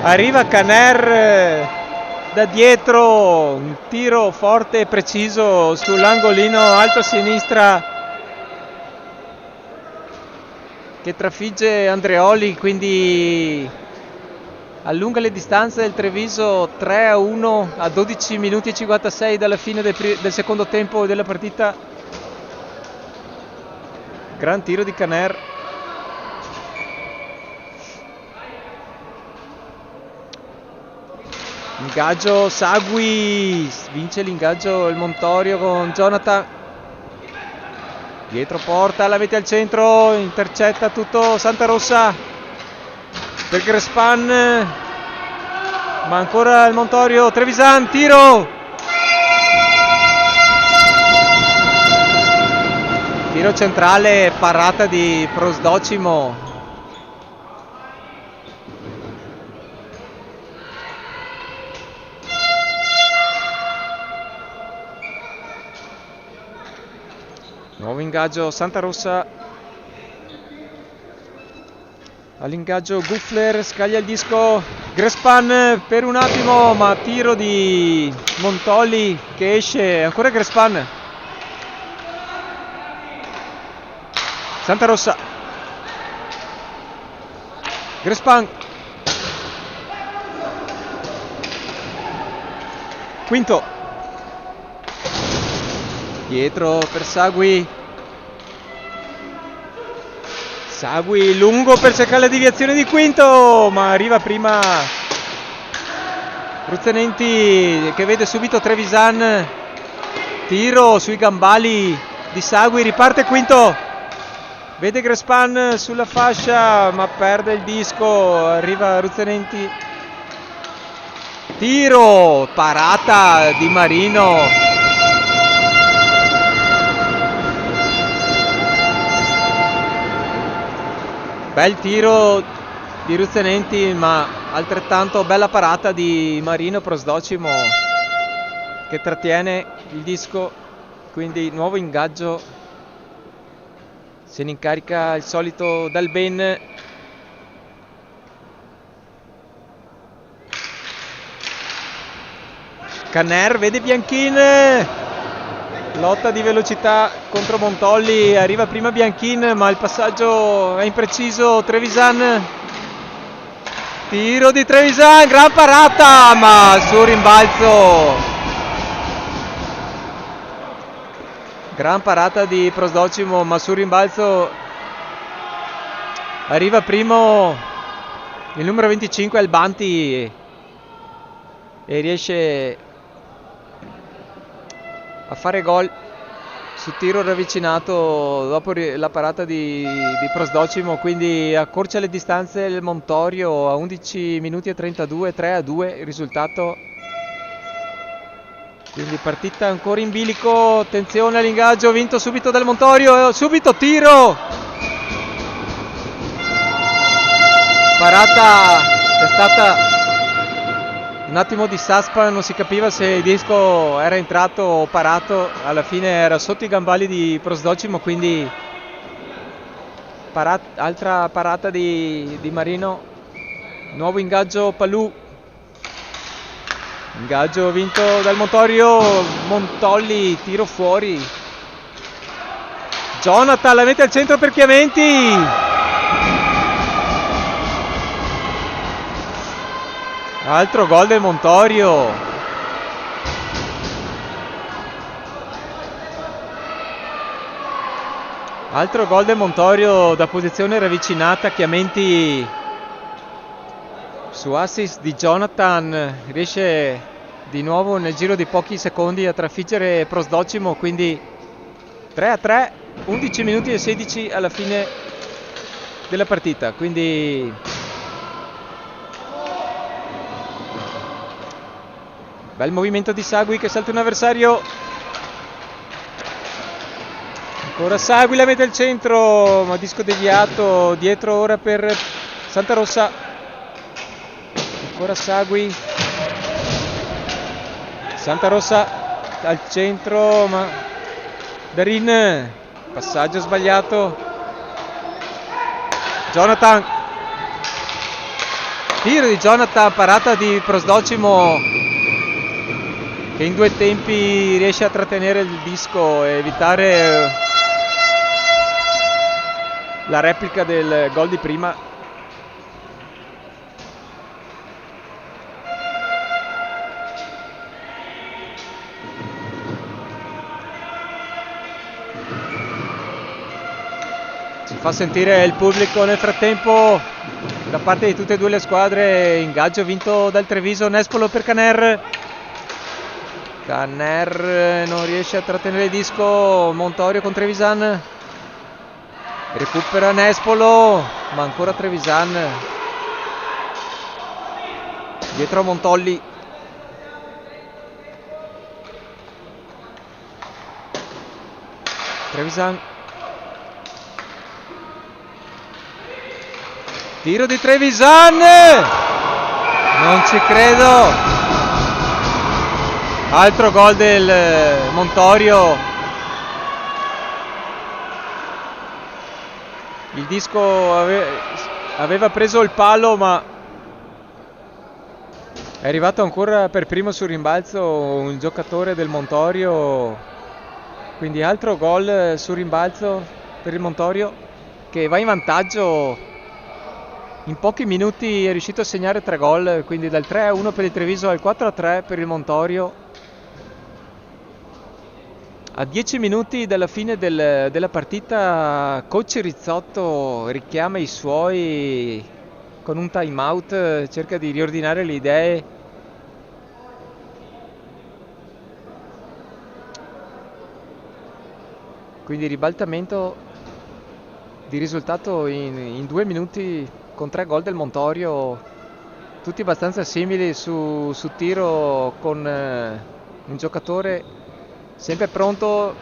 Arriva Caner da dietro, un tiro forte e preciso sull'angolino alto a sinistra che trafigge Andreoli, quindi allunga le distanze del Treviso 3-1 a 12 minuti e 56 dalla fine del secondo tempo della partita. Gran tiro di Caner. Ingaggio Sagui, vince l'ingaggio il Montorio con Jonathan. Dietro porta, la mette al centro, intercetta tutto Santarossa per Grespan. Ma ancora il Montorio, Trevisan, tiro! Tiro centrale, parata di Prosdocimo. Nuovo ingaggio Santarossa. All'ingaggio Guffler, scaglia il disco. Grespan per un attimo, ma tiro di Montoli che esce. Ancora Grespan. Santarossa, Grespan, Quinto, dietro per Sagui, Sagui lungo per cercare la deviazione di Quinto, ma arriva prima Ruzzanenti che vede subito Trevisan, tiro sui gambali di Sagui, riparte Quinto, vede Grespan sulla fascia ma perde il disco, arriva Ruzzanenti, tiro, parata di Marino, bel tiro di Ruzzanenti ma altrettanto bella parata di Marino Prosdocimo che trattiene il disco, quindi nuovo ingaggio, se ne incarica il solito Dalben. Canner vede Bianchin, lotta di velocità contro Montolli, arriva prima Bianchin ma il passaggio è impreciso, Trevisan, tiro di Trevisan, gran parata ma su rimbalzo, gran parata di Prosdocimo ma su rimbalzo arriva primo il numero 25 Albanti e riesce a fare gol su tiro ravvicinato dopo la parata di Prosdocimo, quindi accorcia le distanze il Montorio a 11 minuti e 32, 3-2 il risultato, quindi partita ancora in bilico, attenzione all'ingaggio vinto subito dal Montorio, subito tiro, parata, c'è stata un attimo di suspense, non si capiva se il disco era entrato o parato, alla fine era sotto i gambali di Prosdocimo, quindi altra parata di Marino, nuovo ingaggio Palù, ingaggio vinto dal Montorio, Montolli, tiro fuori, Jonathan la mette al centro per Chiaventi, altro gol del Montorio, altro gol del Montorio da posizione ravvicinata, Chiamenti su assist di Jonathan riesce di nuovo nel giro di pochi secondi a trafiggere Prosdocimo, quindi 3-3, 11 minuti e 16 alla fine della partita, quindi bel movimento di Sagui che salta un avversario, ancora Sagui la mette al centro ma disco deviato, dietro ora per Santarossa, ancora Sagui, Santarossa al centro ma Darin, passaggio sbagliato, Jonathan, tiro di Jonathan, parata di Prosdocimo che in due tempi riesce a trattenere il disco e evitare la replica del gol di prima. Si fa sentire il pubblico nel frattempo da parte di tutte e due le squadre, ingaggio vinto dal Treviso, Nespolo per Canner. Canner non riesce a trattenere il disco, Montorio con Trevisan, recupera Nespolo ma ancora Trevisan, dietro a Montolli, Trevisan, tiro di Trevisan, non ci credo, altro gol del Montorio, il disco aveva preso il palo ma è arrivato ancora per primo sul rimbalzo un giocatore del Montorio, quindi altro gol sul rimbalzo per il Montorio. che va in vantaggio. In pochi minuti è riuscito a segnare 3 gol, quindi dal 3-1 per il Treviso al 4-3 per il Montorio. A 10 minuti dalla fine della partita, coach Rizzotto richiama i suoi con un time out, cerca di riordinare le idee. Quindi ribaltamento di risultato in 2 minuti con 3 gol del Montorio, tutti abbastanza simili su tiro, con un giocatore sempre pronto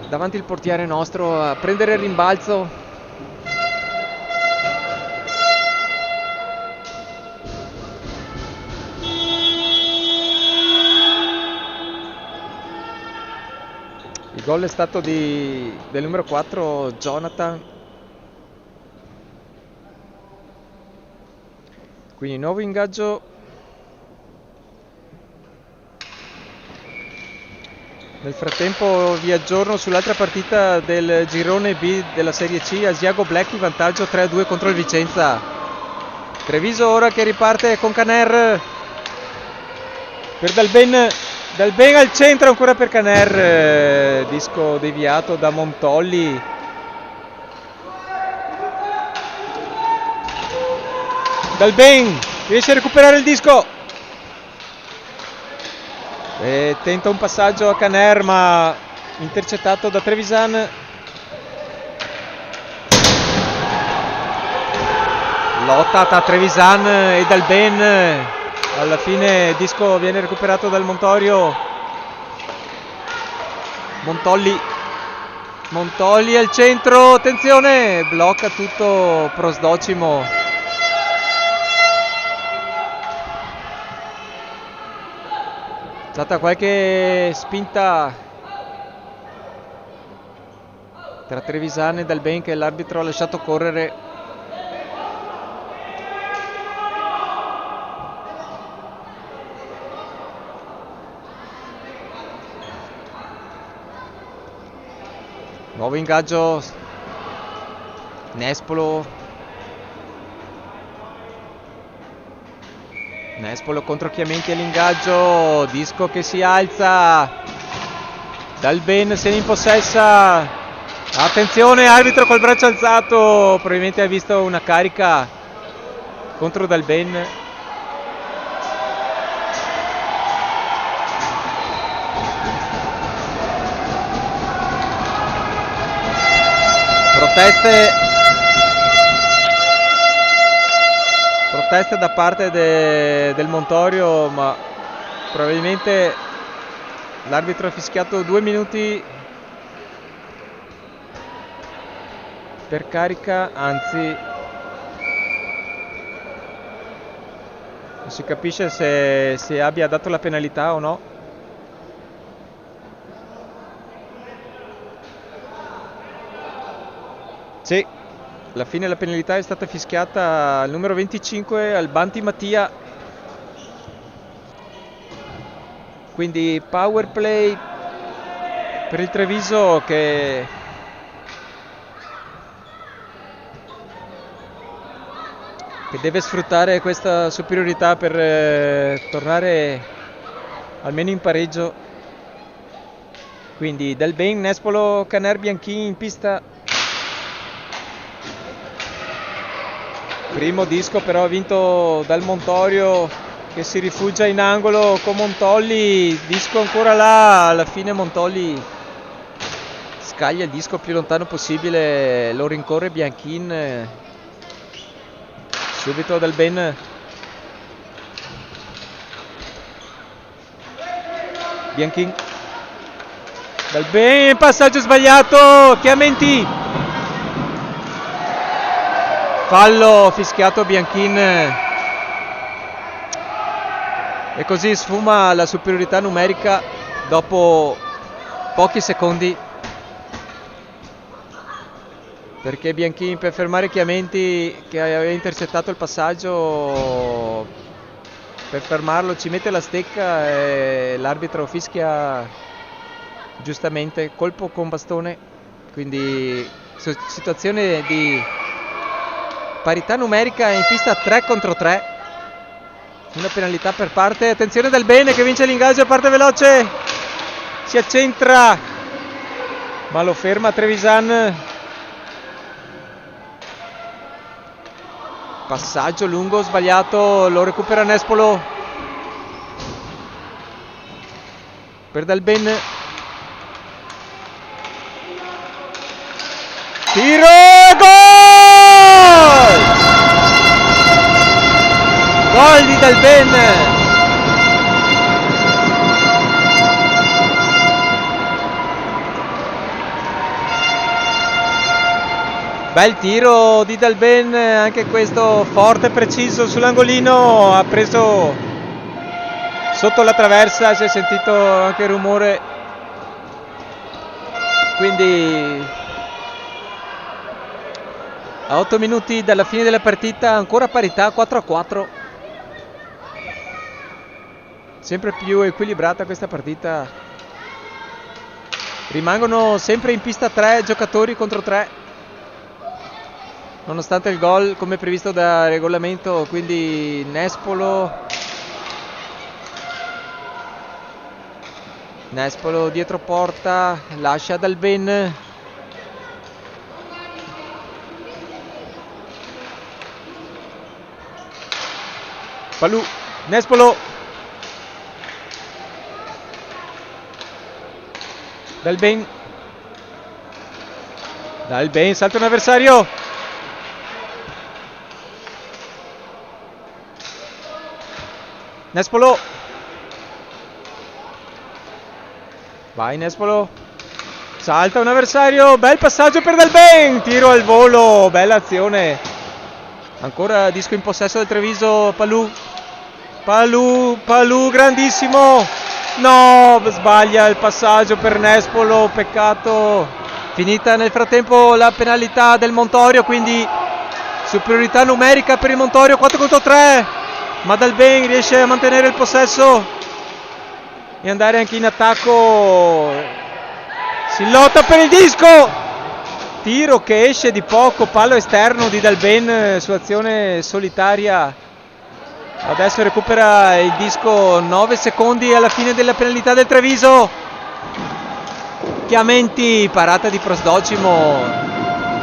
davanti il portiere nostro a prendere il rimbalzo. Il gol è stato del numero 4 Jonathan. Quindi nuovo ingaggio. Nel frattempo vi aggiorno sull'altra partita del girone B della Serie C. Asiago Black in vantaggio 3-2 contro il Vicenza. Treviso ora che riparte con Caner per Dalben al centro, ancora per Caner, disco deviato da Montolli. Dalben riesce a recuperare il disco e tenta un passaggio a Caner, ma intercettato da Trevisan. Lotta tra Trevisan e Dalben, alla fine il disco viene recuperato dal Montorio. Montolli al centro, attenzione, blocca tutto Prosdocimo. C'è stata qualche spinta tra Trevisan e Dalben che l'arbitro ha lasciato correre. Nuovo ingaggio, Nespolo contro Chiamenti all'ingaggio, disco che si alza, Dalben se ne impossessa, attenzione, arbitro col braccio alzato, probabilmente ha visto una carica contro Dalben. Proteste da parte del Montorio, ma probabilmente l'arbitro ha fischiato 2 minuti per carica, anzi non si capisce se abbia dato la penalità o no. Sì, alla fine la penalità è stata fischiata al numero 25, al Banti Mattia. Quindi power play per il Treviso che deve sfruttare questa superiorità per tornare almeno in pareggio. Quindi Dalben, Nespolo, Caner, Bianchini in pista. Primo disco però vinto dal Montorio, che si rifugia in angolo con Montolli, disco ancora là, alla fine Montolli scaglia il disco più lontano possibile, lo rincorre Bianchin, subito Dalben. Bianchin, Dalben, passaggio sbagliato, Chiamenti. Fallo fischiato Bianchin e così sfuma la superiorità numerica dopo pochi secondi, perché Bianchin, per fermare Chiamenti che aveva intercettato il passaggio, per fermarlo ci mette la stecca e l'arbitro fischia giustamente colpo con bastone. quindi situazione di parità numerica in pista 3 contro 3, una penalità per parte. Attenzione Dal Bene che vince l'ingaggio, parte veloce, si accentra ma lo ferma Trevisan. Passaggio lungo sbagliato, lo recupera Nespolo per Dal Bene, tiro e gol! Gol di Dal Bene. Bel tiro di Dal Bene, anche questo forte e preciso sull'angolino, ha preso sotto la traversa, si è sentito anche il rumore, quindi a 8 minuti dalla fine della partita ancora parità 4-4, sempre più equilibrata questa partita, rimangono sempre in pista 3 giocatori contro 3 nonostante il gol come previsto da regolamento, quindi Nespolo dietro porta, lascia Dal Bene, Palù, Nespolo, Dal Bene, salta un avversario, Nespolo, vai Nespolo, salta un avversario, bel passaggio per Dal Bene, tiro al volo, bella azione, ancora disco in possesso del Treviso. Palù grandissimo, no, sbaglia il passaggio per Nespolo, peccato. Finita nel frattempo la penalità del Montorio, quindi superiorità numerica per il Montorio 4 contro 3, ma Dal Bene riesce a mantenere il possesso e andare anche in attacco, si lotta per il disco, tiro che esce di poco, palo esterno di Dal Bene su azione solitaria. Adesso recupera il disco, 9 secondi alla fine della penalità del Treviso. Chiamenti, parata di Prosdocimo,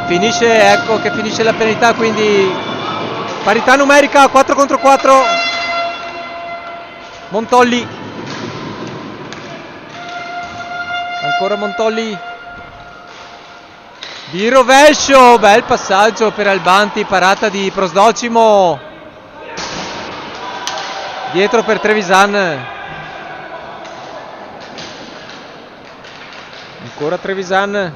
ecco che finisce la penalità, quindi parità numerica 4 contro 4. Montolli, ancora Montolli di rovescio, bel passaggio per Albanti, parata di Prosdocimo, dietro per Trevisan, ancora Trevisan,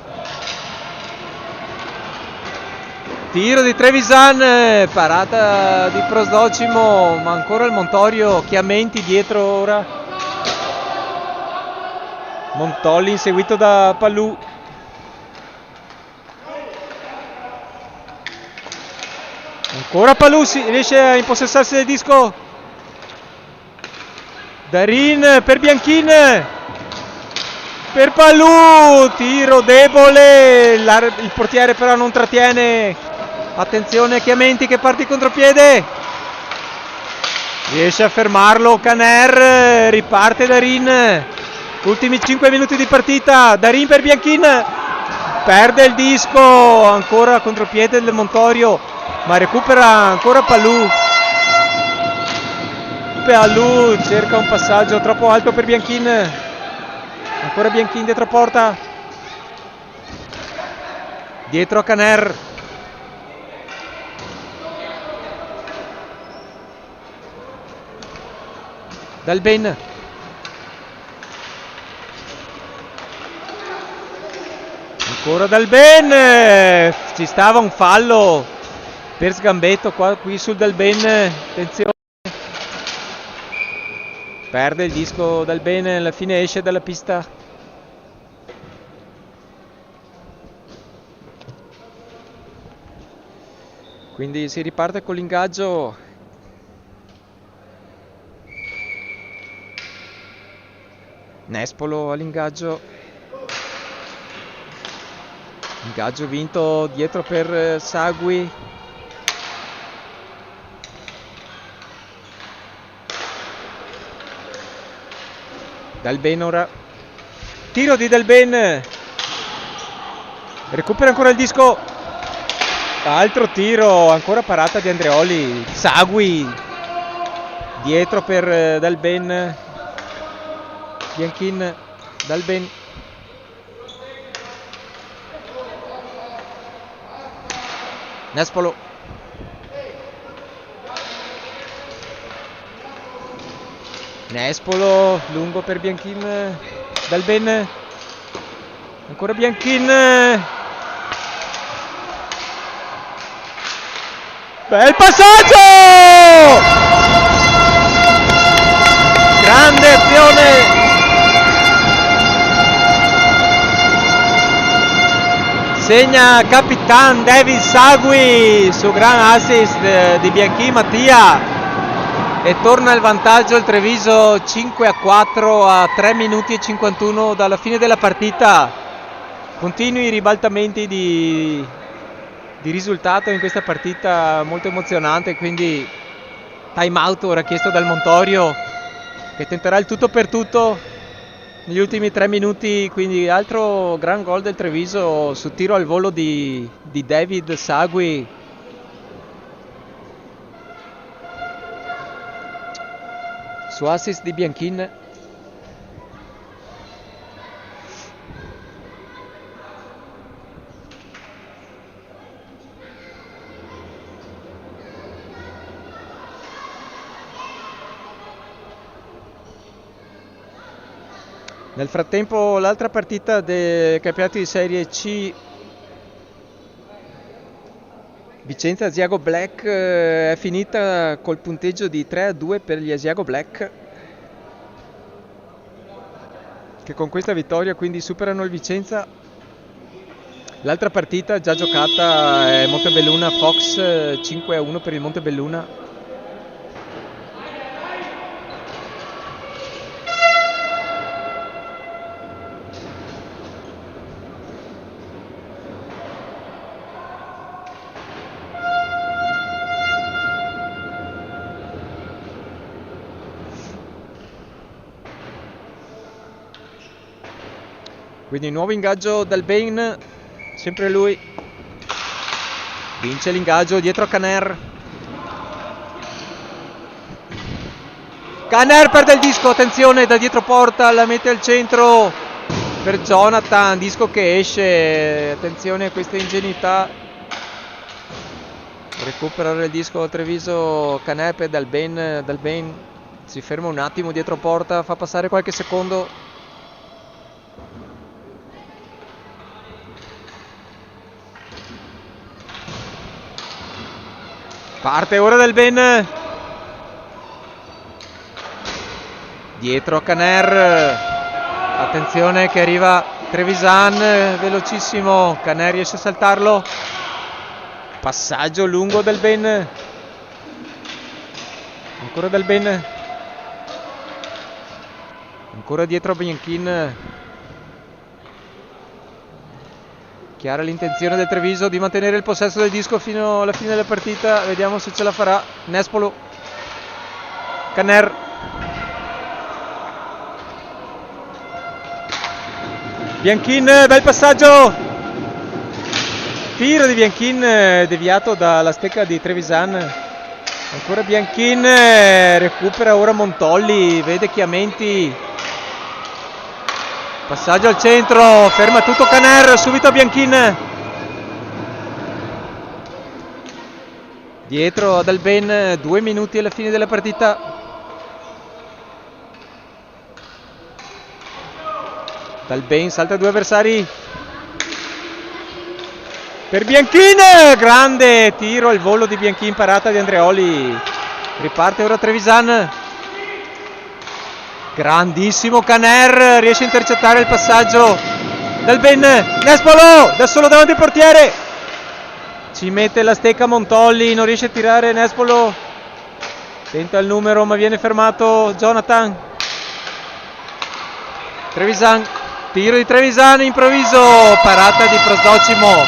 tiro di Trevisan, parata di Prosdocimo, ma ancora il Montorio, Chiamenti dietro ora, Montolli inseguito da Palù, ancora Palù, riesce a impossessarsi del disco, Darin per Bianchin, per Palù, tiro debole, il portiere però non trattiene, attenzione Chiamenti che parte in contropiede, riesce a fermarlo Caner, riparte Darin, ultimi 5 minuti di partita, Darin per Bianchin, perde il disco, ancora contropiede del Montorio, ma recupera ancora Palù, cerca un passaggio troppo alto per Bianchin, ancora Bianchin dietro porta, dietro a Caner, Dal Bene, ancora Dal Bene, ci stava un fallo per sgambetto qui sul Dal Bene, attenzione, perde il disco Dal Bene, alla fine esce dalla pista. Quindi si riparte con l'ingaggio. Nespolo all'ingaggio. Ingaggio vinto dietro per Sagui. Dalben ora. Tiro di Dalben. Recupera ancora il disco. Altro tiro, ancora parata di Andreoli. Sagui. Dietro per Dalben. Bianchin. Dalben. Nespolo. Nespolo, lungo per Bianchin. Dalben. Ancora Bianchin. Bel passaggio! Grande azione! Segna Capitan David Sagui su gran assist di Bianchin Mattia e torna il vantaggio il Treviso 5-4 a 3 minuti e 51 dalla fine della partita. Continui ribaltamenti di risultato in questa partita molto emozionante, quindi time out ora chiesto dal Montorio che tenterà il tutto per tutto negli ultimi 3 minuti, quindi altro gran gol del Treviso su tiro al volo di David Sagui. Su assist di Bianchin. Nel frattempo l'altra partita del campionato di Serie C, Vicenza Asiago Black, è finita col punteggio di 3-2 per gli Asiago Black, che con questa vittoria quindi superano il Vicenza. L'altra partita già giocata è Montebelluna Fox, 5-1 per il Montebelluna. Quindi nuovo ingaggio dal Bain, sempre lui. Vince l'ingaggio dietro a Caner. Caner perde il disco, attenzione da dietro porta, la mette al centro per Jonathan, disco che esce, attenzione a queste ingenuità. Recupera il disco Treviso, Caner per Dalben si ferma un attimo dietro porta, fa passare qualche secondo. Parte ora Dalben. Dietro a Caner. Attenzione che arriva Trevisan, velocissimo. Caner riesce a saltarlo. Passaggio lungo Dalben. Ancora Dalben. Ancora dietro a Bianchin. Chiara l'intenzione del Treviso di mantenere il possesso del disco fino alla fine della partita. Vediamo se ce la farà. Nespolo. Caner. Bianchin, bel passaggio. Tiro di Bianchin deviato dalla stecca di Trevisan. Ancora Bianchin, recupera ora Montolli, vede Chiamenti. Passaggio al centro, ferma tutto Caner, subito a Bianchin. Dietro ad Dalben, 2 minuti alla fine della partita. Dalben salta 2 avversari. Per Bianchin, grande tiro al volo di Bianchin, parata di Andreoli. Riparte ora Trevisan. Grandissimo Caner, riesce a intercettare il passaggio. Dalben, Nespolo, da solo davanti al portiere. Ci mette la stecca Montolli, non riesce a tirare Nespolo. Tenta il numero ma viene fermato Jonathan. Trevisan. Tiro di Trevisan improvviso, parata di Prosdocimo.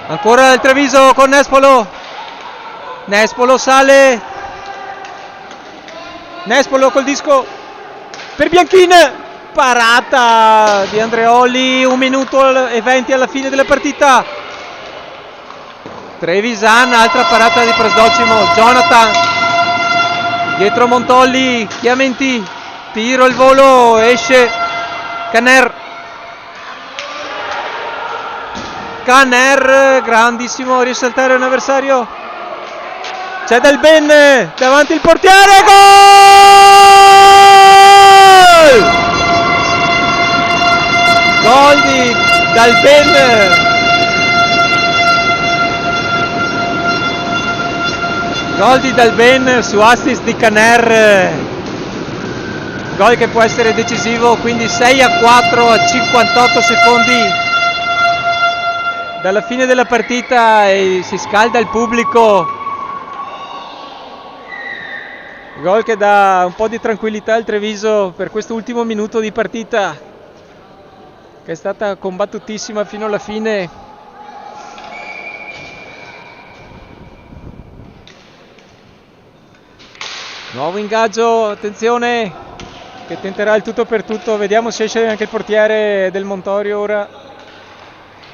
Ancora il Treviso con Nespolo. Nespolo sale. Nespolo col disco per Bianchin. Parata di Andreoli, 1 minuto e 20 alla fine della partita. Trevisan, altra parata di Prosdocimo. Jonathan dietro Montolli, Chiamenti, tiro al volo, esce Caner, grandissimo, riesce a saltare un avversario, c'è Del Ben davanti il portiere, gol di Del Ben. Gol di Del Ben su assist di Caner, gol che può essere decisivo, quindi 6-4 a 58 secondi dalla fine della partita e si scalda il pubblico. Gol che dà un po' di tranquillità al Treviso per questo ultimo minuto di partita, che è stata combattutissima fino alla fine. Nuovo ingaggio, attenzione, che tenterà il tutto per tutto, vediamo se esce anche il portiere del Montorio ora.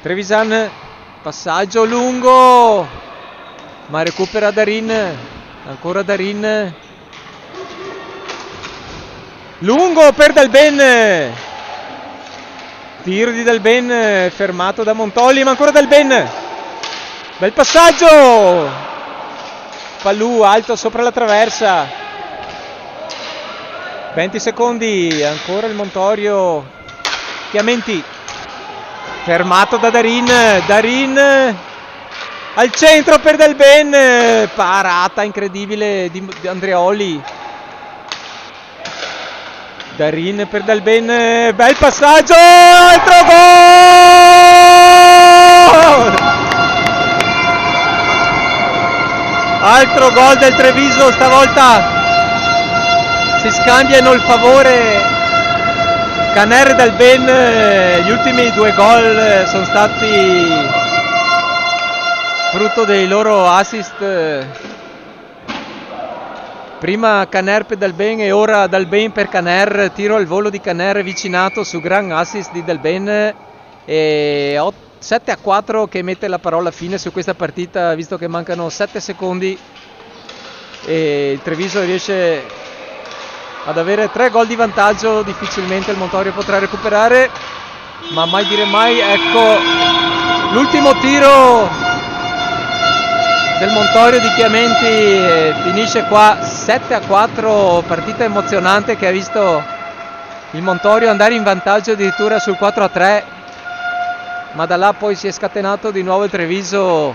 Trevisan, passaggio lungo, ma recupera Darin, ancora Darin, lungo per Del Ben, tiro di Del Ben fermato da Montolli, ma ancora Del Ben, bel passaggio, Palù alto sopra la traversa. 20 secondi, ancora il Montorio, Chiamenti, fermato da Darin, al centro per Del Ben, parata incredibile di Andreoli, Darin per Del Ben, bel passaggio, altro gol! Altro gol del Treviso, stavolta si scambiano il favore Caner e Del Ben. Gli ultimi 2 gol sono stati frutto dei loro assist, prima Caner per Del Ben e ora Del Ben per Caner, tiro al volo di Caner vicinato su gran assist di Del Ben e 7-4 che mette la parola fine su questa partita, visto che mancano 7 secondi e il Treviso riesce ad avere 3 gol di vantaggio. Difficilmente il Montorio potrà recuperare, ma mai dire mai. Ecco l'ultimo tiro del Montorio di Chiamenti, finisce qua 7-4, partita emozionante che ha visto il Montorio andare in vantaggio addirittura sul 4-3, ma da là poi si è scatenato di nuovo il Treviso,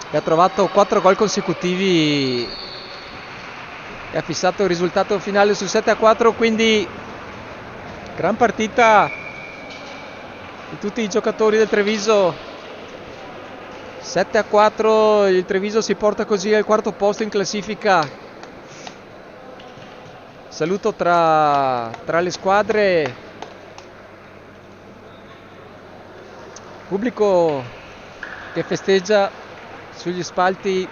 che ha trovato 4 gol consecutivi e ha fissato il risultato finale sul 7-4, quindi gran partita di tutti i giocatori del Treviso. 7-4, il Treviso si porta così al 4° posto in classifica. Saluto tra le squadre, pubblico che festeggia sugli spalti,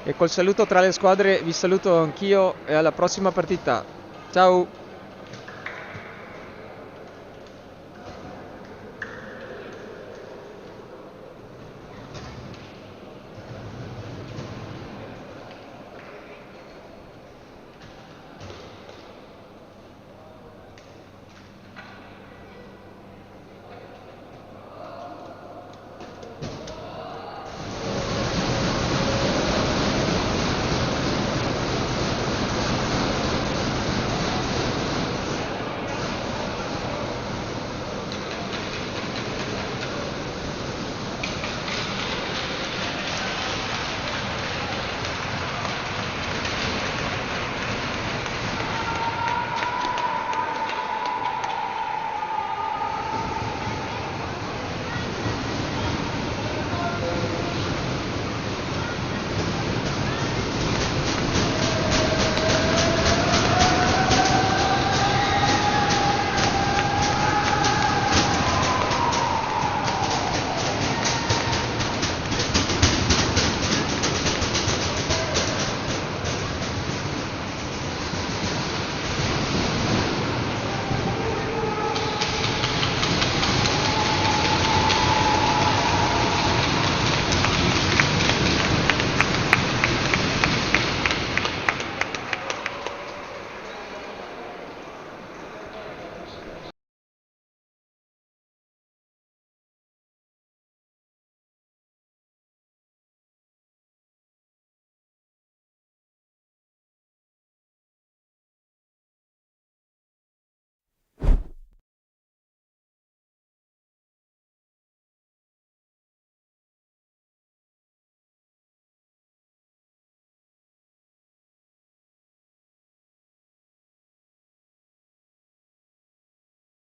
e col saluto tra le squadre vi saluto anch'io e alla prossima partita. Ciao!